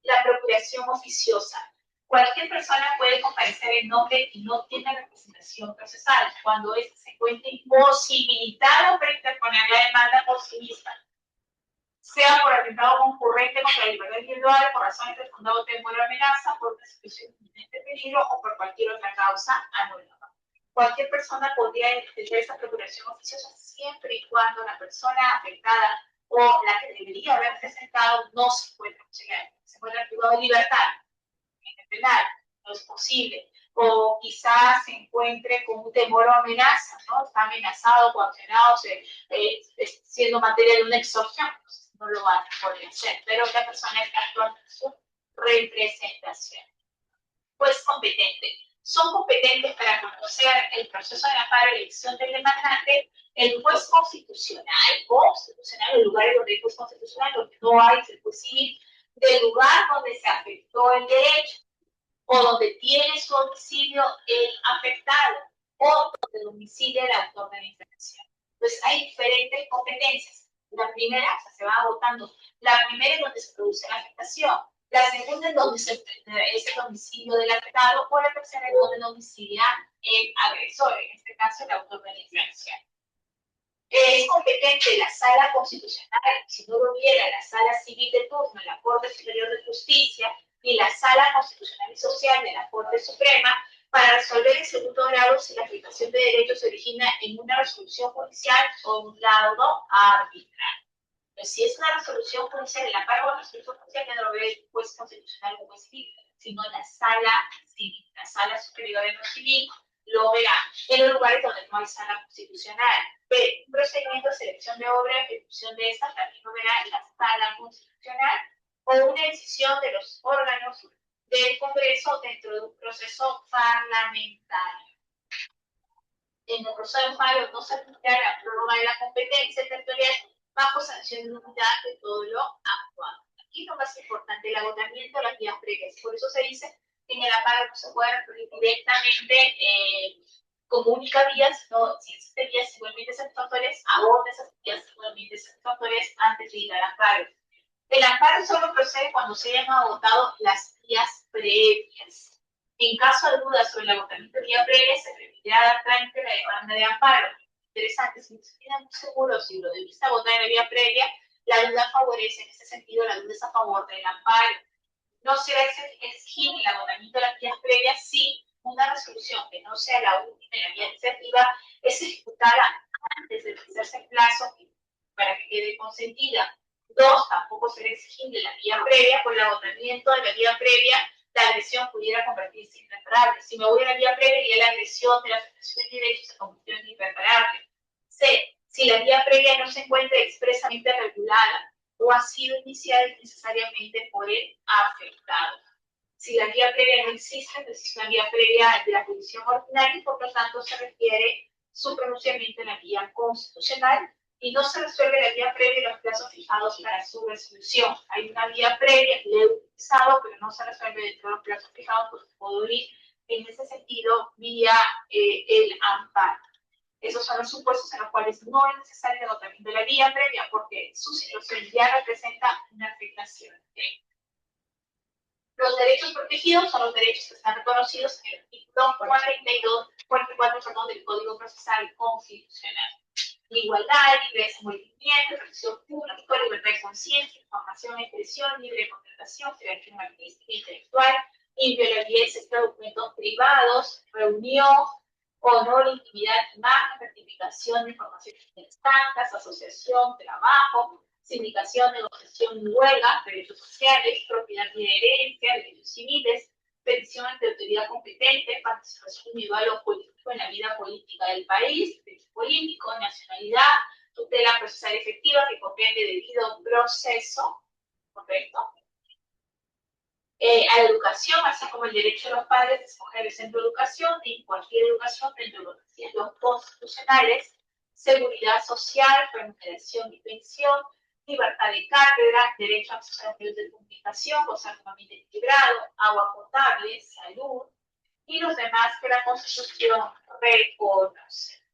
Speaker 1: La procuración oficiosa. Cualquier persona puede comparecer en nombre y no tiene representación procesal cuando éste se encuentre imposibilitado para interponer la demanda por sí misma, sea por atentado concurrente contra la libertad individual, por razones de fundado temor o amenaza, por una situación de inminente peligro o por cualquier otra causa anulada. Cualquier persona podría ejercer esta procuración oficiosa siempre y cuando la persona afectada o la que debería haber presentado no se encuentre privado de libertad. En el penal no es posible. O quizás se encuentre con un temor o amenaza, ¿no? Está amenazado, coaccionado, siendo materia de una extorsión. No lo van a poder hacer, pero la persona está actuando en su representación. Pues competente. Son competentes para conocer el proceso de amparo y elección del demandante, el juez constitucional o constitucional, el lugar donde hay juez constitucional, donde no hay, el juez civil, del lugar donde se afectó el derecho o donde tiene su domicilio el afectado o donde domicilia el autor de la infracción. Entonces hay diferentes competencias. La primera, o sea, se va agotando. La primera es donde se produce la afectación. La segunda es donde es el domicilio del afectado, o la tercera es donde domicilia el agresor, en este caso el autor de la infracción. Es competente la sala constitucional, si no lo hubiera la sala civil de turno, la Corte Superior de Justicia y la sala constitucional y social de la Corte Suprema, para resolver en segundo grado si la aplicación de derechos se origina en una resolución judicial o en un laudo arbitral. Pero si es una resolución judicial, el amparo de la resolución judicial ya no lo ve el juez constitucional o juez civil, sino la sala civil, la sala superior de lo civil lo verá en los lugares donde no hay sala constitucional. B, un procedimiento de selección de obra, ejecución de esta también lo verá en la sala constitucional, o una decisión de los órganos del Congreso dentro de un proceso parlamentario. En el proceso de amparo no se aplicará la prórroga de la competencia territorial bajo sanción de nulidad de todo lo actuado. Aquí lo más importante, el agotamiento de las vías previas. Por eso se dice que en el amparo no se puede recurrir directamente como única vía, sino si existen vías igualmente satisfactorias, agota esas vías igualmente satisfactorias antes de ir al amparo. El amparo solo procede cuando se hayan agotado las vías previas. En caso de dudas sobre el agotamiento de vía previa, se permitirá dar trámite a la demanda de amparo. Interesante, si no se tiene muy seguro si lo debiste agotar en la vía previa, la duda favorece, en ese sentido, la duda es a favor del amparo. No será exigible el agotamiento de las vías previas si una resolución que no sea la última en la vía administrativa es ejecutada antes de vencerse el plazo para que quede consentida. Dos, tampoco será exigible la vía previa, por el agotamiento de la vía previa, la agresión pudiera convertirse en irreparable. Si me voy a la vía previa, ya la agresión de la afectación de derechos se convirtió en irreparable. C, si la vía previa no se encuentra expresamente regulada o ha sido iniciada necesariamente por el afectado. Si la vía previa no existe, es una vía previa de la jurisdicción ordinaria y por lo tanto se requiere su pronunciamiento en la vía constitucional y no se resuelve la vía previa y los plazos fijados para su resolución. Hay una vía previa que le he utilizado, pero no se resuelve dentro de los plazos fijados, pues puedo ir en ese sentido vía el amparo. Esos son los supuestos en los cuales no es necesario el agotamiento de la vía previa porque su situación ya representa una afectación. Los derechos protegidos son los derechos que están reconocidos en el artículo 44 del Código Procesal Constitucional. La igualdad, libre desenvolvimiento, protección pública, libertad de conciencia, información, expresión, libre contratación, creación artística e intelectual, inviolabilidad de documentos privados, reunión, honor, intimidad, imagen, rectificación de informaciones instantes, asociación, trabajo, sindicación, negociación y huelga, derechos sociales, propiedad y herencia, derechos civiles, petición ante autoridad competente, participación individual o política en la vida política del país, derecho político, nacionalidad, tutela procesal efectiva que comprende debido a un proceso, ¿correcto? A la educación, así como el derecho de los padres de escoger el centro de educación y cualquier educación dentro de los requisitos constitucionales, seguridad social, remuneración y pensión, libertad de cátedra, derecho a acceso a medios de comunicación, gozar de equilibrado, agua potable, salud y los demás que la Constitución reconoce.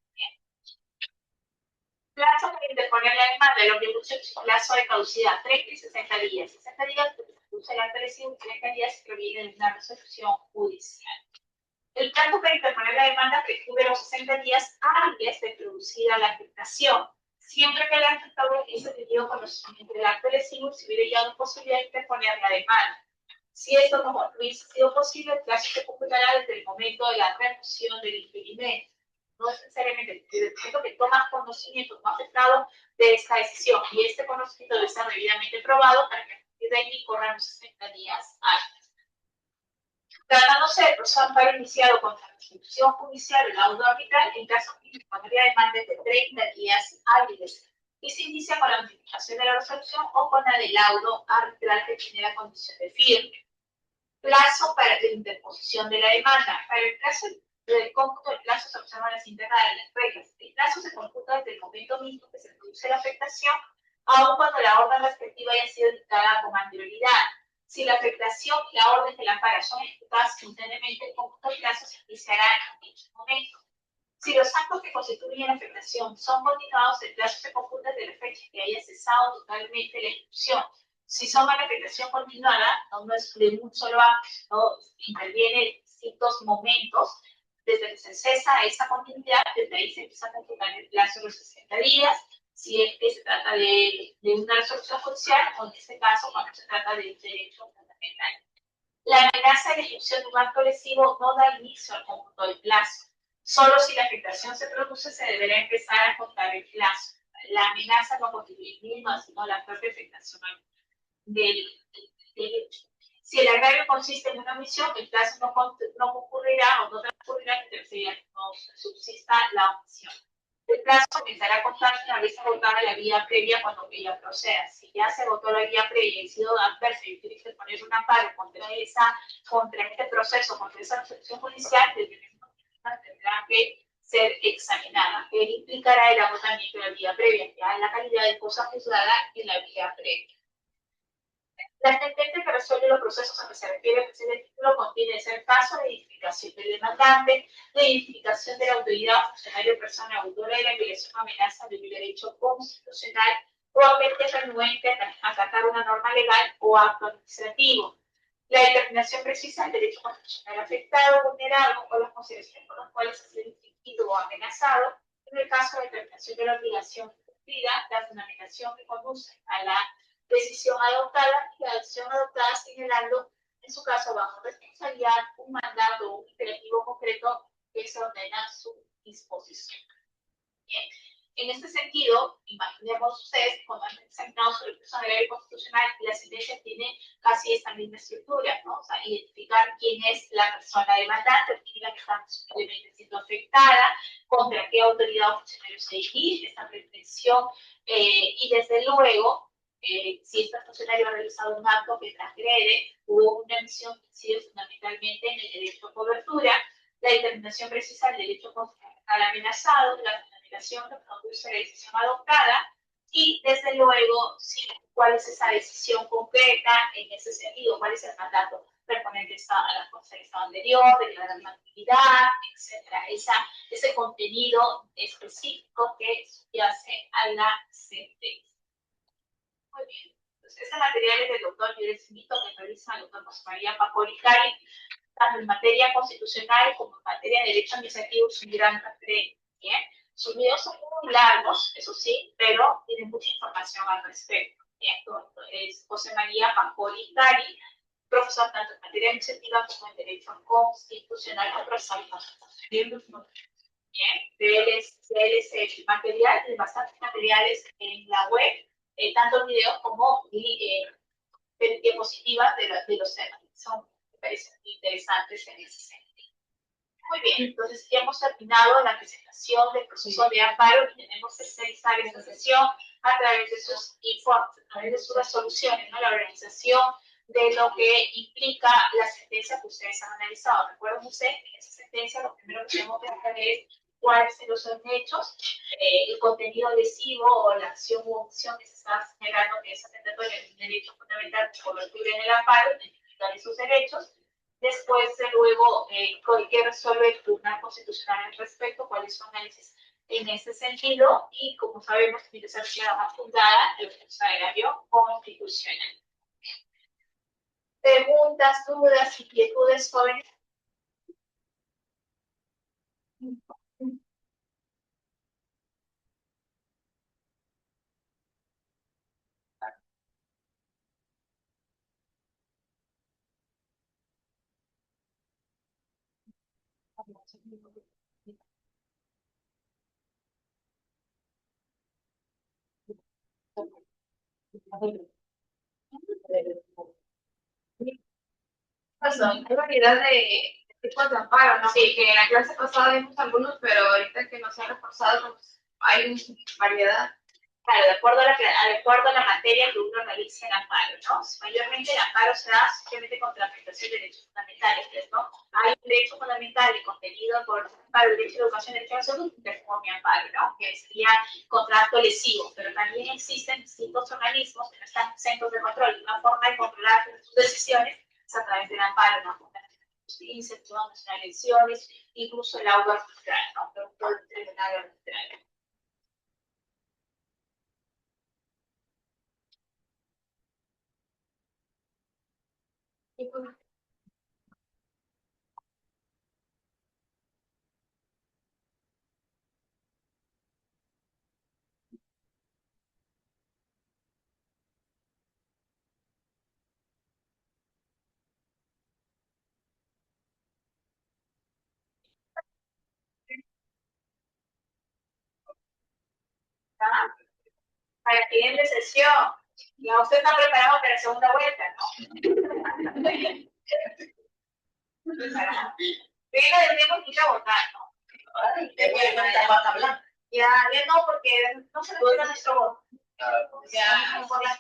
Speaker 1: Plazo para interponer la demanda, lo que puso plazo de caducidad, 30 y 60 días. 60 días se produce la presión, 30 días se proviene de una resolución judicial. El plazo para interponer la demanda prescribe los 60 días hábiles de producida la afectación. Siempre que el afectado hubiese tenido conocimiento del acto lesivo, se hubiera llegado posibilidad de interponer la demanda. Si esto no hubiese sido posible, el plazo se computará desde el momento de la remoción del impedimento. No es necesariamente desde el momento que tomas conocimiento como afectado de esta decisión y este conocimiento debe estar debidamente probado para que a partir de ahí corran los 60 días hábiles. Tratándose de proceso de amparo iniciado contra la resolución judicial o laudo arbitral, en caso de interponer demanda de 30 días hábiles y se inicia con la notificación de la resolución o con la del laudo arbitral que tiene la condición de firme. Plazo para la interposición de la demanda. Para el plazo del cómputo del plazo se observan las siguientes reglas. El plazo se computa desde el momento mismo que se produce la afectación, aun cuando la orden respectiva haya sido dictada con anterioridad. Si la afectación y la orden del amparo son ejecutadas simultáneamente, el cómputo del plazo se iniciará en dicho momento. Si los actos que constituyen la afectación son continuados, el plazo se computa desde la fecha que haya cesado totalmente la ejecución. Si son una afectación continuada, no es de un solo acto, sino interviene en distintos momentos, desde que se cesa esa continuidad, desde ahí se empieza a computar el plazo de los 60 días, si es que se trata de una resolución judicial, o en este caso, cuando se trata de derecho fundamental. La amenaza de ejecución de un acto lesivo no da inicio al cómputo del plazo. Solo si la afectación se produce, se deberá empezar a contar el plazo. La amenaza no constituye misma, sino la propia afectación del hecho. Si el agravio consiste en una omisión, el plazo no concurrirá o no transcurrirá mientras no subsista la omisión. El plazo comenzará a contar una vez agotada la vía previa cuando ella proceda. Si ya se agotó la vía previa y ha sido adversa y tiene que poner un amparo contra este proceso, contra esa resolución judicial, el mismo tendrá que ser examinada. Él implicará el agotamiento de la vía previa, ya en la calidad de cosa juzgada en la vía previa. La sentencia que resuelve los procesos a que se refiere el presente título contiene el caso de identificación del demandante, de identificación de la autoridad o funcionario persona autora de la violación o amenaza de un derecho constitucional o agente renuente a acatar una norma legal o acto administrativo. La determinación precisa del derecho constitucional afectado, vulnerado o las consideraciones por las cuales ha sido infringido o amenazado. En el caso de determinación de la obligación cumplida, la fundamentación que conduce a la decisión adoptada y la acción adoptada señalando, en su caso, bajo responsabilidad, un mandato o un imperativo concreto que se ordena su disposición. Bien. En este sentido, imaginemos ustedes, cuando han examinado sobre el proceso de ley constitucional, la sentencia tiene casi esta misma estructura, ¿no? O sea, identificar quién es la persona demandante, quién es la que está posiblemente siendo afectada, contra qué autoridad o funcionario se dirige esta pretensión, y desde luego, si este funcionario ha realizado un acto que transgrede, hubo una emisión que incide fundamentalmente en el derecho a cobertura, la determinación precisa del derecho al amenazado, la fundamentación que produce la decisión adoptada, y desde luego, sí, cuál es esa decisión concreta en ese sentido, cuál es el mandato permanente a la cosa del estado anterior, declarar la actividad, etcétera, ese contenido específico que subyace a la sentencia. Muy bien. Entonces, este material es del doctor, yo les invito a que revisen al doctor José María Pacoricari, tanto en materia constitucional como en materia de derecho administrativo, es un gran referente. ¿Bien? Sus videos son muy largos, eso sí, pero tienen mucha información al respecto. ¿Bien? Es José María Pacoricari, profesor tanto en materia administrativa como en derecho constitucional y procesal. Bien, el material, hay bastantes materiales en la web, tanto videos como diapositivas de los temas. Son interesantes en ese sentido. Muy bien, entonces ya hemos terminado la presentación del proceso de amparo y tenemos que finalizar esta sesión a través de sus informes, a través de sus resoluciones, ¿no? La organización de lo que implica la sentencia que ustedes han analizado. Recuerden ustedes que en esa sentencia lo primero que tenemos que hacer es cuáles son los hechos, el contenido lesivo o la acción u omisión que se está señalando que es atentatoria de un derecho fundamental de cobertura en el amparo, identificar esos derechos. Después, luego, qué resuelve el Tribunal Constitucional al respecto, cuál es su análisis en ese sentido, y como sabemos, tiene que ser fundada el proceso agrario constitucional. Preguntas, dudas, inquietudes, jóvenes.
Speaker 3: Hay variedad de tipos de amparo, ¿no? Sí, que en la clase pasada vimos algunos, pero ahorita que nos han reforzado, pues, hay variedad.
Speaker 1: Claro, de acuerdo a la materia que uno realiza en amparo, ¿no? Mayormente el amparo se da simplemente contra la prestación de derechos fundamentales, ¿no? Hay un derecho fundamental y contenido por amparo, el derecho de educación, el derecho a la salud, que es como mi amparo, ¿no? Que sería contrato lesivo, pero también existen distintos organismos que no están exentos de control. Una forma de controlar sus decisiones es a través del amparo, ¿no? Justicia, el Tribunal Nacional de Elecciones, incluso el aula arbitral, ¿no? Todo el tribunal arbitral. Y pues, ¿ah? Para la siguiente sesión. Ya usted está preparado para la segunda vuelta, ¿no? Preparado. Pero debemos ir a votar, ¿no? Ya no, porque no se refiere a nuestro voto. Ya, por la